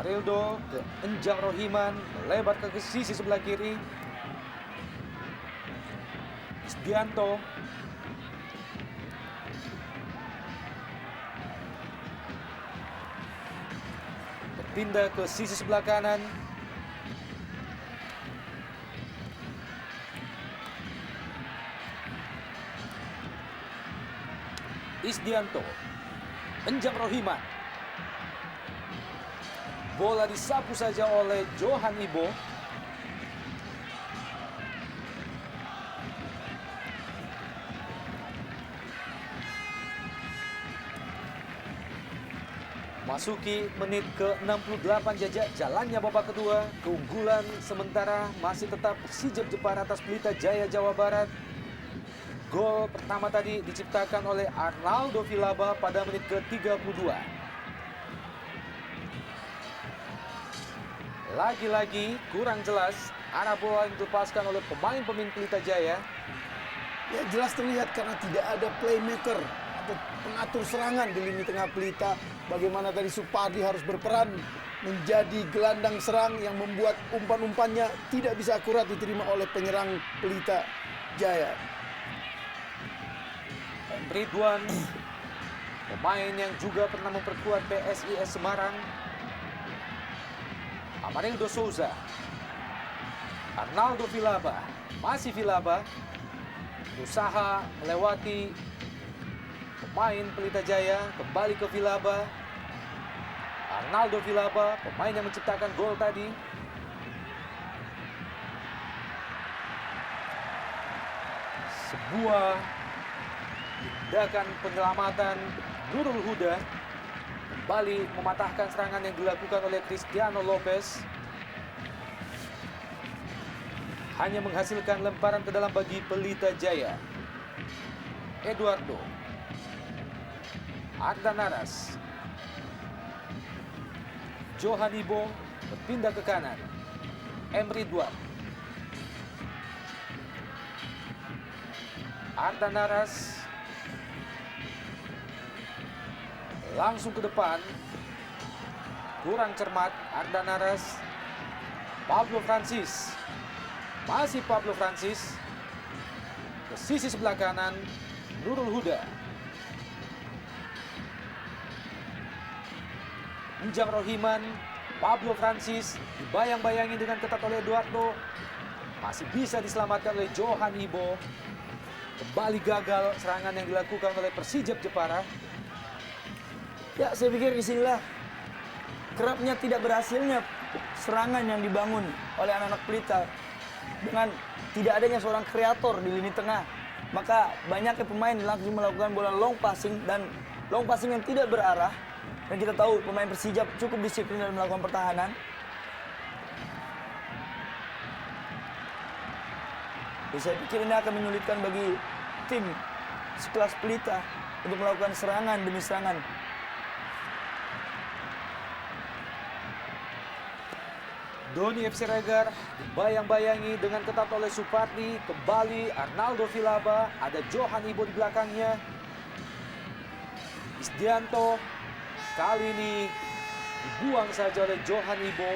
Amarildo ke Enjang Rohiman, melebar ke sisi sebelah kiri. Isdianto. Berpindah ke sisi sebelah kanan. Isdianto. Enjang Rohiman. Bola disapu saja oleh Johan Ibo. Masuki menit ke-68 jajak jalannya babak kedua. Keunggulan sementara masih tetap Persijap Jepara atas Pelita Jaya Jawa Barat. Gol pertama tadi diciptakan oleh Arnaldo Vilaba pada menit ke-32. Lagi-lagi kurang jelas arah bola yang dilepaskan oleh pemain-pemain Pelita Jaya. Ya jelas terlihat karena tidak ada playmaker atau pengatur serangan di lini tengah Pelita. Bagaimana tadi Supardi harus berperan menjadi gelandang serang yang membuat umpan-umpannya tidak bisa akurat diterima oleh penyerang Pelita Jaya. Ridwan, pemain yang juga pernah memperkuat PSIS Semarang. Amarildo Souza. Arnaldo Vilaba. Masih Vilaba. Usaha melewati pemain Pelita Jaya. Kembali ke Vilaba. Arnaldo Vilaba, pemain yang menciptakan gol tadi. Sebuah tindakan penyelamatan Nurul Huda kembali mematahkan serangan yang dilakukan oleh Cristiano Lopez. Hanya menghasilkan lemparan ke dalam bagi Pelita Jaya. Eduardo. Ardan Naras. Johan Ibo berpindah ke kanan. Ridwan. Ardan Naras. Langsung ke depan. Kurang cermat Ardan Naras. Pablo Francis. Masih Pablo Francis. Ke sisi sebelah kanan. Nurul Huda. Enjang Rohiman. Pablo Francis. Dibayang-bayangi dengan ketat oleh Eduardo. Masih bisa diselamatkan oleh Johan Ibo. Kembali gagal serangan yang dilakukan oleh Persijap Jepara. Ya, saya pikir disinilah kerapnya tidak berhasilnya serangan yang dibangun oleh anak-anak Pelita. Dengan tidak adanya seorang kreator di lini tengah, maka banyaknya pemain langsung melakukan bola long passing dan long passing yang tidak berarah. Dan kita tahu pemain Persijap cukup disiplin dalam melakukan pertahanan. Jadi saya pikir ini akan menyulitkan bagi tim sekelas Pelita untuk melakukan serangan demi serangan. Doni FC Regar dibayang-bayangi dengan ketat oleh Supardi. Kembali Arnaldo Vilaba. Ada Johan Ibo di belakangnya. Isdianto. Kali ini dibuang saja oleh Johan Ibo.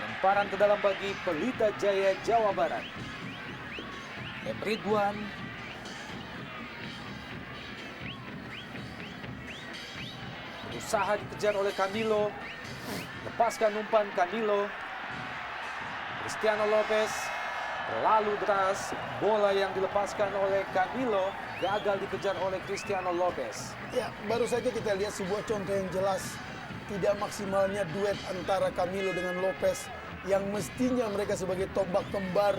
Lemparan ke dalam bagi Pelita Jaya Jawa Barat. Ridwan. Berusaha dikejar oleh Camilo. Lepaskan umpan Camilo. Cristiano Lopez terlalu deras. Bola yang dilepaskan oleh Camilo gagal dikejar oleh Cristiano Lopez. Ya, baru saja kita lihat sebuah contoh yang jelas tidak maksimalnya duet antara Camilo dengan Lopez yang mestinya mereka sebagai tombak kembar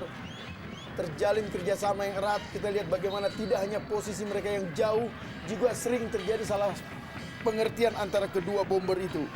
terjalin kerjasama yang erat. Kita lihat bagaimana tidak hanya posisi mereka yang jauh, juga sering terjadi salah pengertian antara kedua bomber itu.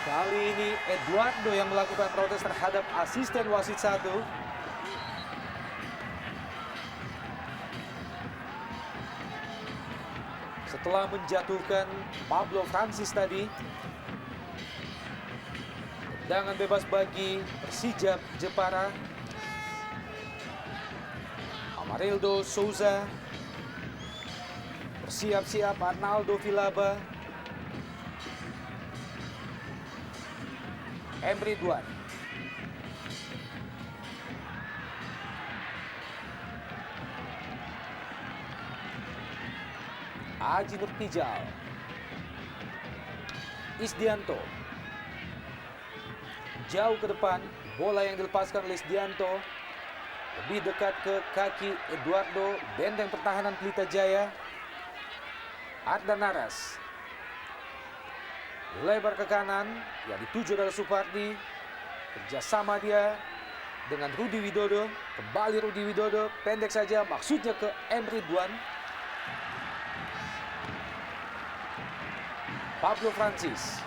Kali ini Eduardo yang melakukan protes terhadap asisten wasit satu. setelah menjatuhkan Pablo Francis tadi. Tendangan bebas bagi Persija Jepara. Amarildo Souza. Bersiap-siap Arnaldo Vilaba. Emre Duan. Aji Nurtijal. Isdianto. Jauh ke depan, bola yang dilepaskan oleh Isdianto. Lebih dekat ke kaki Eduardo, benteng pertahanan Pelita Jaya. Ardan Naras. Lebar ke kanan, yang dituju adalah Supardi. Kerjasama dia dengan Rudi Widodo. Kembali Rudi Widodo, pendek saja, maksudnya ke Emre Duan. Pablo Francis.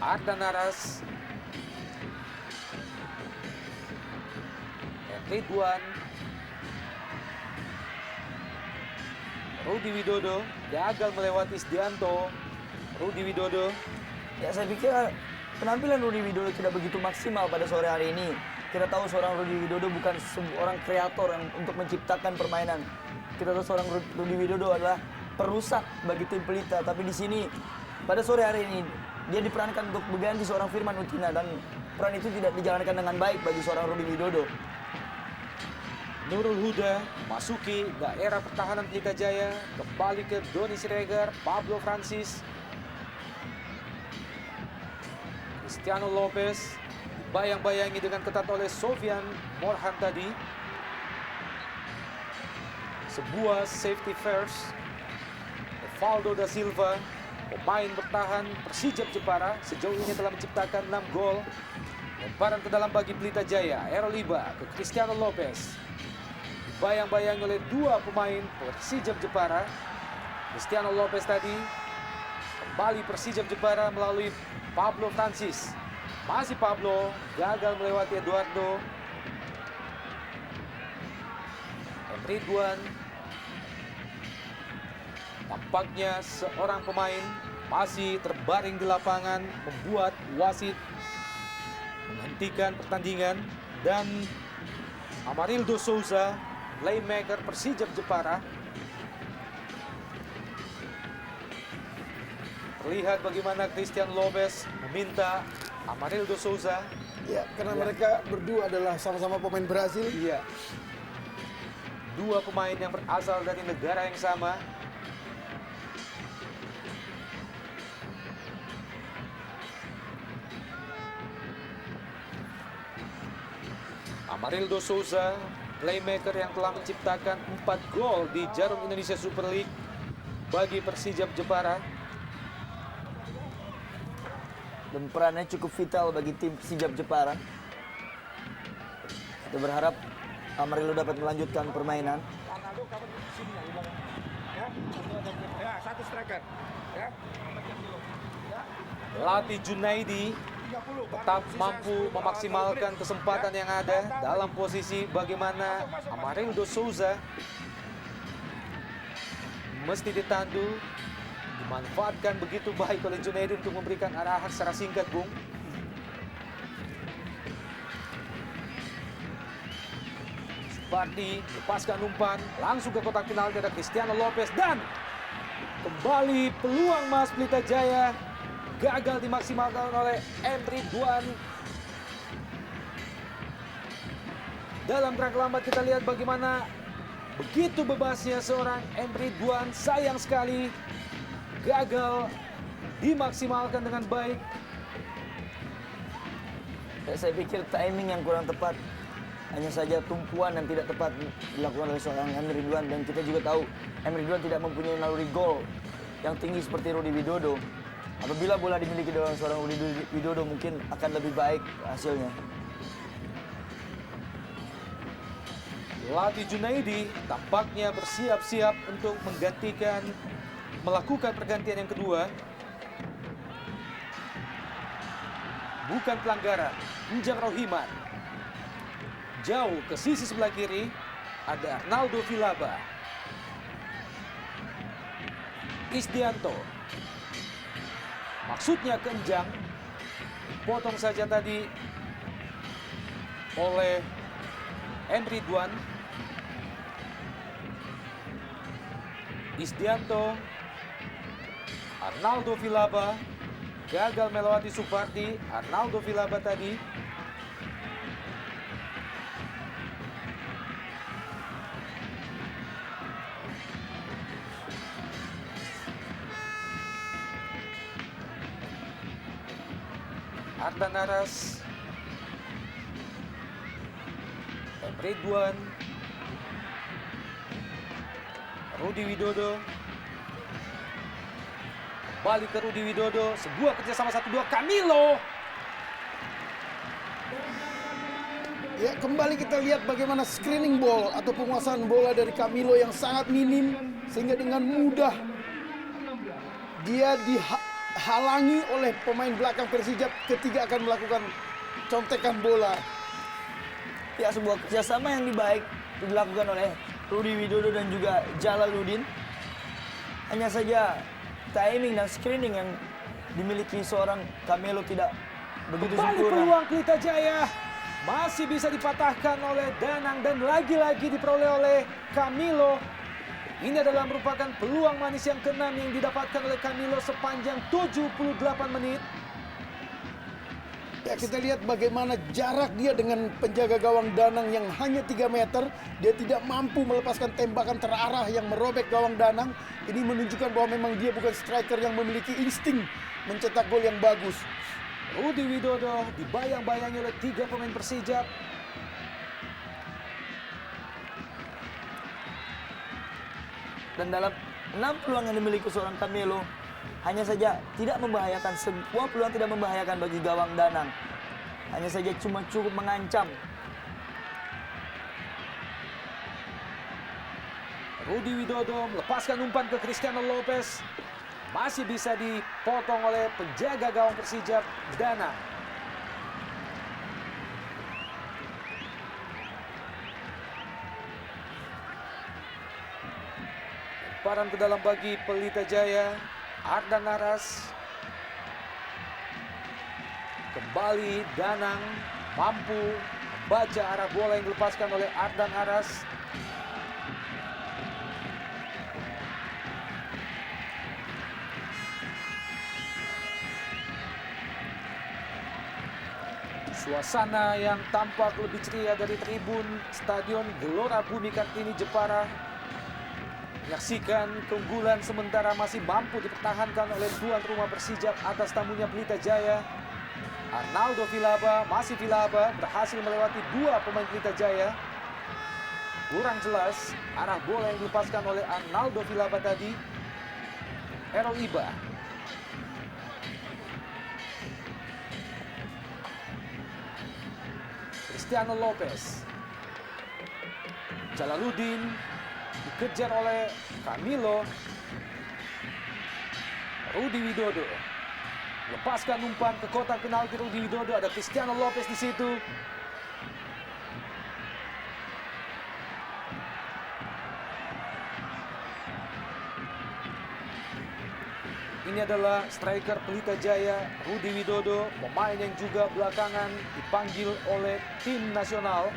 Ardan Naras. Emre Duan. Rudi Widodo gagal melewati Isdianto. Rudi Widodo. Ya saya pikir penampilan Rudi Widodo tidak begitu maksimal pada sore hari ini. Kita tahu seorang Rudi Widodo bukan seorang kreator yang untuk menciptakan permainan. Kita tahu seorang Rudi Widodo adalah perusak bagi tim Pelita. Tapi di sini pada sore hari ini dia diperankan untuk mengganti seorang Firman Utina dan peran itu tidak dijalankan dengan baik bagi seorang Rudi Widodo. Nurul Huda masuki daerah pertahanan Pelita Jaya, kembali ke Doni Siregar, Pablo Francis, Cristiano Lopez, bayang-bayangi dengan ketat oleh Sofian Morhan tadi. Sebuah safety first, Evaldo da Silva, pemain bertahan Persija Jepara, sejauh ini telah menciptakan 6 gol. Lemparan ke dalam bagi Pelita Jaya, Eroliba ke Cristiano Lopez. Bayang-bayang oleh dua pemain Persija Jepara. Cristiano Lopez tadi. Kembali Persija Jepara melalui Pablo Francis. Masih Pablo, gagal melewati Eduardo. Emre Duan. Tampaknya seorang pemain masih terbaring di lapangan, membuat wasit menghentikan pertandingan. Dan Amarildo Souza, playmaker Persija Jepara. Terlihat bagaimana Cristiano Lopez meminta Amarildo Souza. Ya, karena mereka berdua adalah sama-sama pemain Brasil. Iya. Dua pemain yang berasal dari negara yang sama. Amarildo Souza, playmaker yang telah menciptakan 4 gol di Jarum Indonesia Super League bagi Persija Jepara. Dan perannya cukup vital bagi tim Persija Jepara. Kita berharap Amarildo dapat melanjutkan permainan. Satu striker. Lati Junaidi tetap mampu memaksimalkan kesempatan yang ada dalam posisi bagaimana Amarildo Souza mesti ditandu, dimanfaatkan begitu baik oleh Junaidi untuk memberikan arahan secara singkat, Bung. Supardi lepaskan umpan langsung ke kotak penalti, ada Cristiano Lopez dan kembali peluang Mas Pelita Jaya gagal dimaksimalkan oleh Emre Duan. Dalam kerangka lambat kita lihat bagaimana begitu bebasnya seorang Emre Duan, sayang sekali gagal dimaksimalkan dengan baik. Saya pikir timing yang kurang tepat, hanya saja tumpuan yang tidak tepat dilakukan oleh seorang Emre Duan. Dan kita juga tahu Emre Duan tidak mempunyai naluri gol yang tinggi seperti Rudi Widodo. Apabila bola dimiliki oleh seorang Rudi Widodo mungkin akan lebih baik hasilnya. Lati Junaidi tampaknya bersiap-siap untuk melakukan pergantian yang kedua. Bukan pelanggaran, Njang Rohiman. jauh ke sisi sebelah kiri. Ada Arnaldo Vilaba. Isdianto. Maksudnya kencang. Potong saja tadi oleh Henry Duan. Isdianto. Arnaldo Vilaba. Gagal melewati Supardi. Arnaldo Vilaba tadi. Ardan Aras, Emre Duan, Rudi Widodo, kembali ke Rudi Widodo, sebuah kerjasama 1-2, Camilo. Ya, kembali kita lihat bagaimana screening ball atau penguasaan bola dari Camilo yang sangat minim, sehingga dengan mudah dia dihalangi oleh pemain belakang Persijap ketika akan melakukan contekan bola. Ya, sebuah kerjasama yang baik dilakukan oleh Rudi Widodo dan juga Jalaluddin. Hanya saja timing dan screening yang dimiliki seorang Camilo tidak begitu Kembali sempurna. peluang Pelita Jaya. Masih bisa dipatahkan oleh Danang dan lagi-lagi diperoleh oleh Camilo. Ini adalah merupakan peluang manis yang ke-6 yang didapatkan oleh Camilo sepanjang 78 menit. Ya, kita lihat bagaimana jarak dia dengan penjaga gawang Danang yang hanya 3 meter. Dia tidak mampu melepaskan tembakan terarah yang merobek gawang Danang. Ini menunjukkan bahwa memang dia bukan striker yang memiliki insting mencetak gol yang bagus. Rudi Widodo dibayang-bayangi oleh 3 pemain Persijap. Dan dalam 6 peluang yang dimiliki seorang Camilo, hanya saja tidak membahayakan, sebuah peluang tidak membahayakan bagi gawang Danang. Hanya saja cuma cukup mengancam. Rudi Widodo melepaskan umpan ke Cristiano Lopez. Masih bisa dipotong oleh penjaga gawang Persijap, Danang. Lemparan ke dalam bagi Pelita Jaya, Ardan Aras. Kembali Danang mampu membaca arah bola yang dilepaskan oleh Ardan Aras. Suasana yang tampak lebih ceria dari tribun Stadion Gelora Bumi Kartini Jepara. Menyaksikan keunggulan sementara masih mampu dipertahankan oleh tuan rumah Persijap atas tamunya Pelita Jaya. Arnaldo Vilaba, masih Vilaba, berhasil melewati 2 pemain Pelita Jaya. Kurang jelas arah bola yang dilepaskan oleh Arnaldo Vilaba tadi. Errol Iba. Cristiano Lopez. Jalaluddin dikejar oleh Camilo. Rudi Widodo lepaskan umpan ke kotak penalti. Rudi Widodo, ada Cristiano Lopez di situ. Ini adalah striker Pelita Jaya, Rudi Widodo, pemain yang juga belakangan dipanggil oleh tim nasional.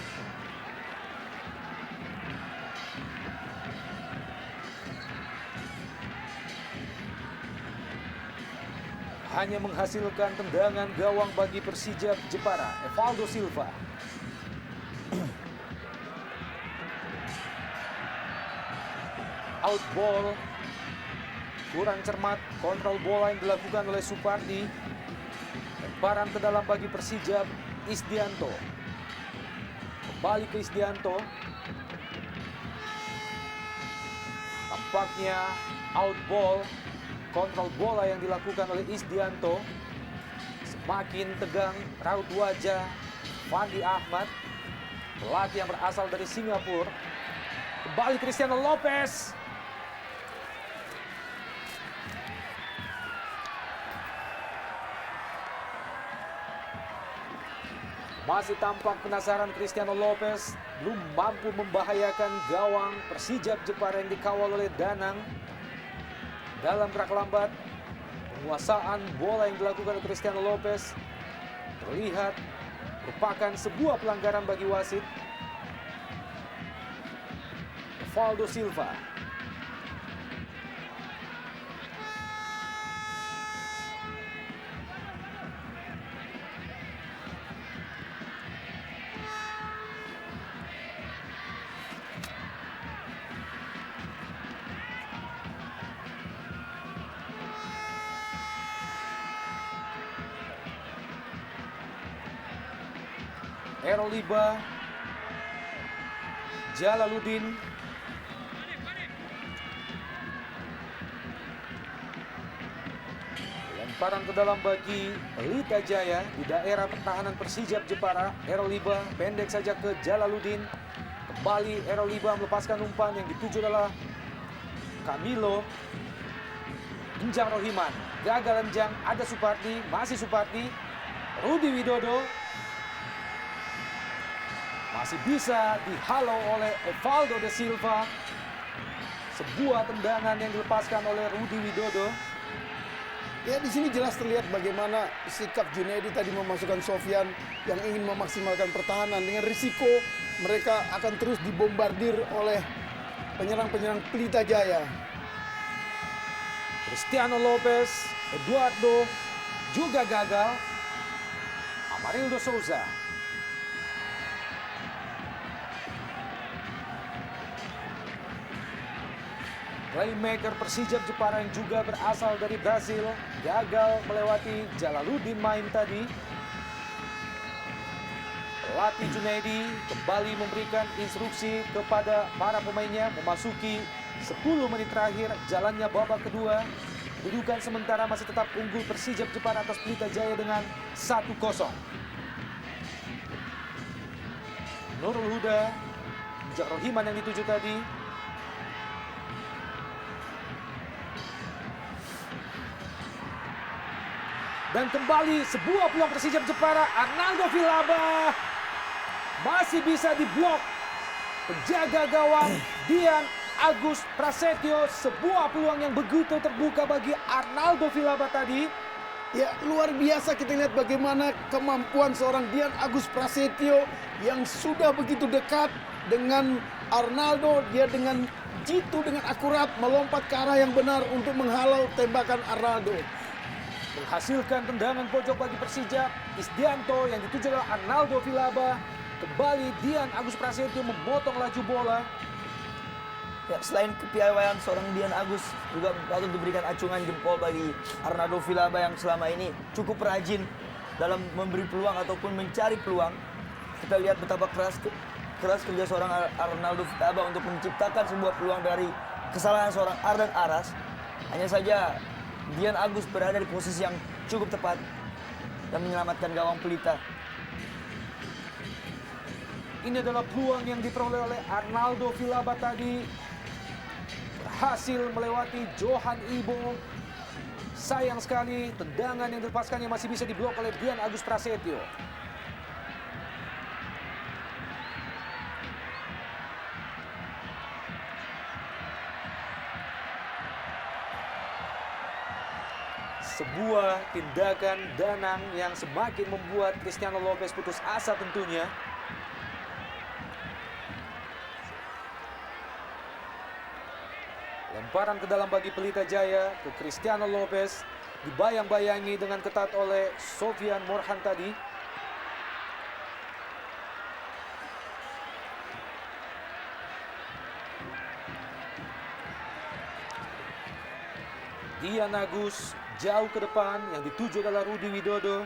Hanya menghasilkan tendangan gawang bagi Persijap Jepara, Evaldo Silva. Out ball. Kurang cermat kontrol bola yang dilakukan oleh Supardi. Lemparan ke dalam bagi Persijap, Isdianto. Kembali ke Isdianto. Tampaknya out ball. Kontrol bola yang dilakukan oleh Isdianto. Semakin tegang raut wajah Fandi Ahmad, pelatih yang berasal dari Singapura. Kembali Cristiano Lopez. Masih tampak penasaran Cristiano Lopez, belum mampu membahayakan gawang Persijap Jepara yang dikawal oleh Danang. Dalam gerak lambat, penguasaan bola yang dilakukan oleh Cristiano Lopez terlihat merupakan sebuah pelanggaran bagi wasit. Evaldo Silva. Eroliba, Jalaluddin, lemparan ke dalam bagi Pelita Jaya di daerah pertahanan Persijap Jepara. Eroliba pendek saja ke Jalaluddin. Kembali Eroliba melepaskan umpan yang dituju adalah Camilo. Enjang Rohiman, gagal enjang, ada Supardi, masih Supardi. Rudi Widodo masih bisa dihalau oleh Evaldo de Silva. Sebuah tendangan yang dilepaskan oleh Rudi Widodo. Ya, di sini jelas terlihat bagaimana sikap Junaidi tadi memasukkan Sofyan yang ingin memaksimalkan pertahanan. Dengan risiko mereka akan terus dibombardir oleh penyerang-penyerang Pelita Jaya. Cristiano Lopez, Eduardo juga gagal. Amarildo Souza. Playmaker Persijap Jepara yang juga berasal dari Brasil gagal melewati Jalaluddin main tadi. Pelatih Junaidi kembali memberikan instruksi kepada para pemainnya memasuki 10 menit terakhir jalannya babak kedua. Kedudukan sementara masih tetap unggul Persijap Jepara atas Pelita Jaya dengan 1-0. Nurul Huda, Enjang Rohiman yang dituju tadi. Dan kembali sebuah peluang Persijap Jepara. Arnaldo Vilaba masih bisa diblok penjaga gawang Dian Agus Prasetyo. Sebuah peluang yang begitu terbuka bagi Arnaldo Vilaba tadi. Ya, luar biasa kita lihat bagaimana kemampuan seorang Dian Agus Prasetyo yang sudah begitu dekat dengan Arnaldo. Dia dengan jitu, dengan akurat melompat ke arah yang benar untuk menghalau tembakan Arnaldo. Menghasilkan tendangan pojok bagi Persijap. Isdianto yang dituju oleh Arnaldo Vilaba. Kembali Dian Agus Prasetyo memotong laju bola. Ya, selain kepiawaian seorang Dian Agus, juga patut diberikan acungan jempol bagi Arnaldo Vilaba yang selama ini cukup rajin dalam memberi peluang ataupun mencari peluang. Kita lihat betapa keras kerja seorang Arnaldo Vilaba untuk menciptakan sebuah peluang dari kesalahan seorang Ardan Aras. Hanya saja Dian Agus berada di posisi yang cukup tepat dan menyelamatkan gawang Pelita. Ini adalah peluang yang diperoleh oleh Arnaldo Vilaba tadi. Berhasil melewati Johan Ibo. Sayang sekali tendangan yang dilepaskannya masih bisa diblok oleh Dian Agus Prasetyo. Sebuah tindakan Danang yang semakin membuat Cristiano Lopez putus asa tentunya. Lemparan ke dalam bagi Pelita Jaya ke Cristiano Lopez. Dibayang-bayangi dengan ketat oleh Sofyan Morhan tadi. Dian Agus jauh ke depan yang dituju adalah Rudi Widodo.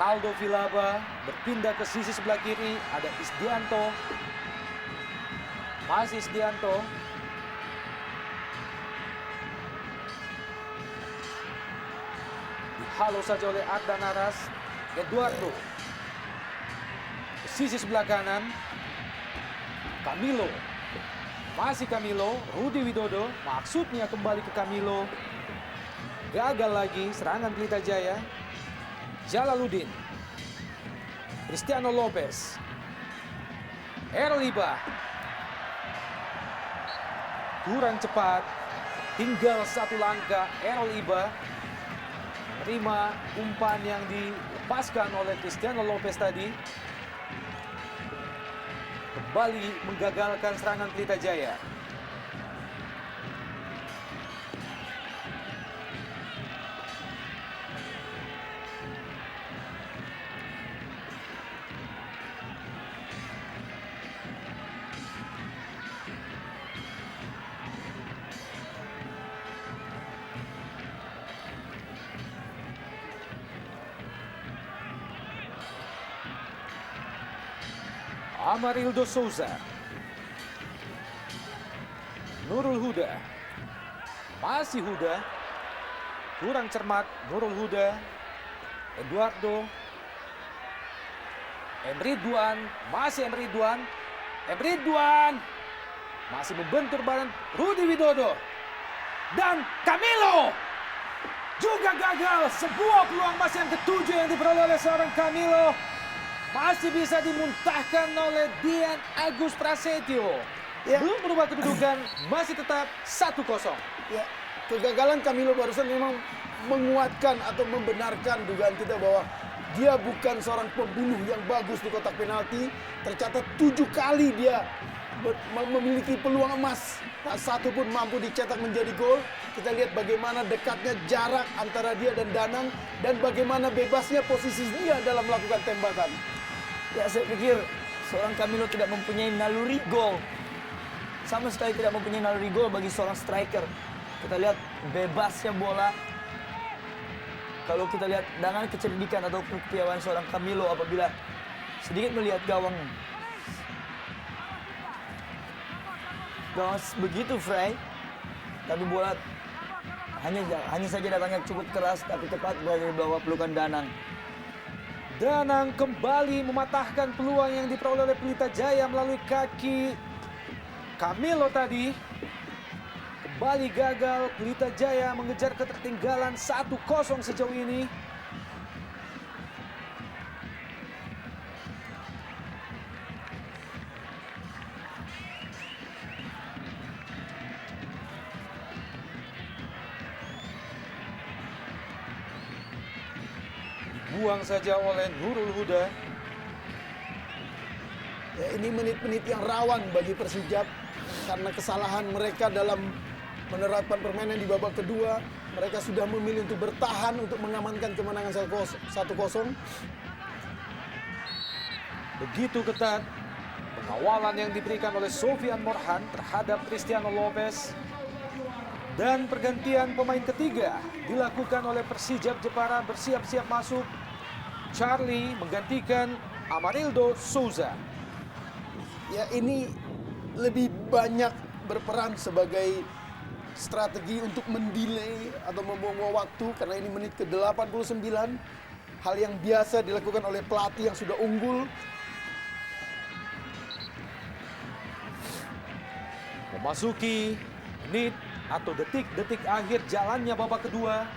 Arnaldo Vilaba berpindah ke sisi sebelah kiri, ada Isdianto. Masih Isdianto. Dihalau saja oleh Ardan Aras. Eduardo. Ke sisi sebelah kanan. Camilo. Masih Camilo, Rudi Widodo, maksudnya kembali ke Camilo. Gagal lagi serangan Pelita Jaya. Jalaluddin, Cristiano Lopez, Errol Iba. Kurang cepat, tinggal satu langkah. Errol Iba menerima umpan yang dilepaskan oleh Cristiano Lopez tadi. Kembali menggagalkan serangan Pelita Jaya. Amarildo Souza, Nurul Huda, masih Huda, kurang cermat Nurul Huda, Eduardo, Emre Duan, masih Emre Duan, masih membentur badan Rudi Widodo, dan Camilo juga gagal. Sebuah peluang emas yang ketujuh yang diperoleh oleh seorang Camilo. Masih bisa dimuntahkan oleh Dian Agus Prasetyo. Ya. Belum berubah kedudukan, masih tetap 1-0. Ya, kegagalan Camilo barusan memang menguatkan atau membenarkan dugaan kita bahwa dia bukan seorang pembunuh yang bagus di kotak penalti. Tercatat 7 kali dia memiliki peluang emas. Tak satu pun mampu dicetak menjadi gol. Kita lihat bagaimana dekatnya jarak antara dia dan Danang. Dan bagaimana bebasnya posisi dia dalam melakukan tembakan. Ya, saya pikir seorang Camilo tidak mempunyai naluri gol. Sama sekali tidak mempunyai naluri gol bagi seorang striker. Kita lihat bebasnya bola. Kalau kita lihat dengan kecerdikan atau kepiawaian seorang Camilo apabila sedikit melihat gawang begitu fray, tapi bola hanya saja datangnya cukup keras tapi tepat berada di bawah pelukan Danang. Danang kembali mematahkan peluang yang diperoleh oleh Pelita Jaya melalui kaki Camilo tadi. Kembali gagal, Pelita Jaya mengejar ketertinggalan 1-0 sejauh ini. Dibuang saja oleh Nurul Huda. Ya, ini menit-menit yang rawan bagi Persijap karena kesalahan mereka dalam menerapkan permainan di babak kedua. Mereka sudah memilih untuk bertahan untuk mengamankan kemenangan 1-0. Begitu ketat pengawalan yang diberikan oleh Sofian Morhan terhadap Cristiano Lopez. Dan pergantian pemain ketiga dilakukan oleh Persijap Jepara, bersiap-siap masuk. Charlie menggantikan Amarildo Souza. Ya, ini lebih banyak berperan sebagai strategi untuk mendelay atau membuang waktu karena ini menit ke-89. Hal yang biasa dilakukan oleh pelatih yang sudah unggul. Memasuki menit atau detik-detik akhir jalannya babak kedua.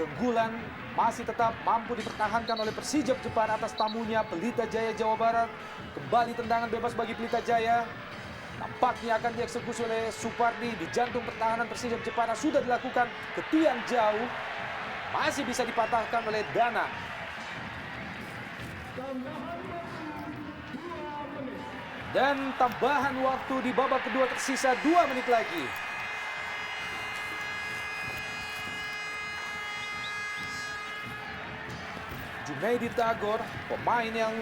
Keunggulan masih tetap mampu dipertahankan oleh Persijap Jepara atas tamunya Pelita Jaya Jawa Barat. Kembali tendangan bebas bagi Pelita Jaya. Nampaknya akan dieksekusi oleh Supardi di jantung pertahanan Persijap Jepara. Sudah dilakukan ke tiang jauh. Masih bisa dipatahkan oleh Danang. Dan tambahan waktu di babak kedua tersisa 2 menit lagi. Junaidi Tagor, pemain yang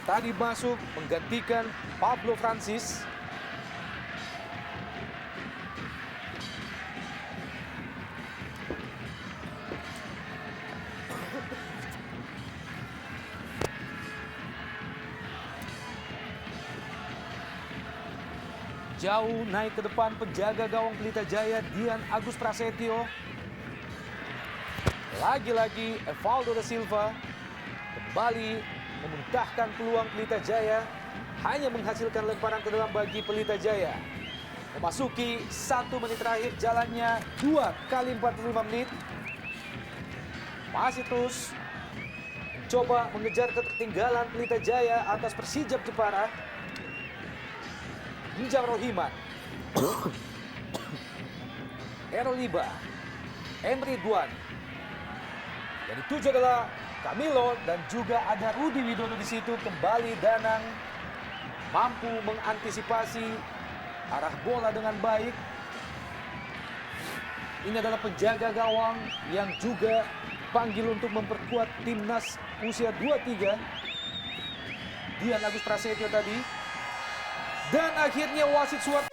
tadi masuk menggantikan Pablo Francis. Jauh naik ke depan penjaga gawang Pelita Jaya Dian Agus Prasetyo. Lagi-lagi Evaldo da Silva kembali memuntahkan peluang Pelita Jaya. hanya menghasilkan lemparan ke dalam bagi Pelita Jaya. Memasuki 1 menit terakhir, jalannya 2 kali 45 menit. Masih terus mencoba mengejar ketertinggalan Pelita Jaya atas Persijap Jepara. Hinjam Rohiman, Ero Liba, Emre Duan. Yang dituju adalah Camilo dan juga ada Rudi Widodo di situ. Kembali Danang mampu mengantisipasi arah bola dengan baik. Ini adalah penjaga gawang yang juga panggil untuk memperkuat timnas usia 23. Dian Agus Prasetyo tadi. Dan akhirnya wasit suara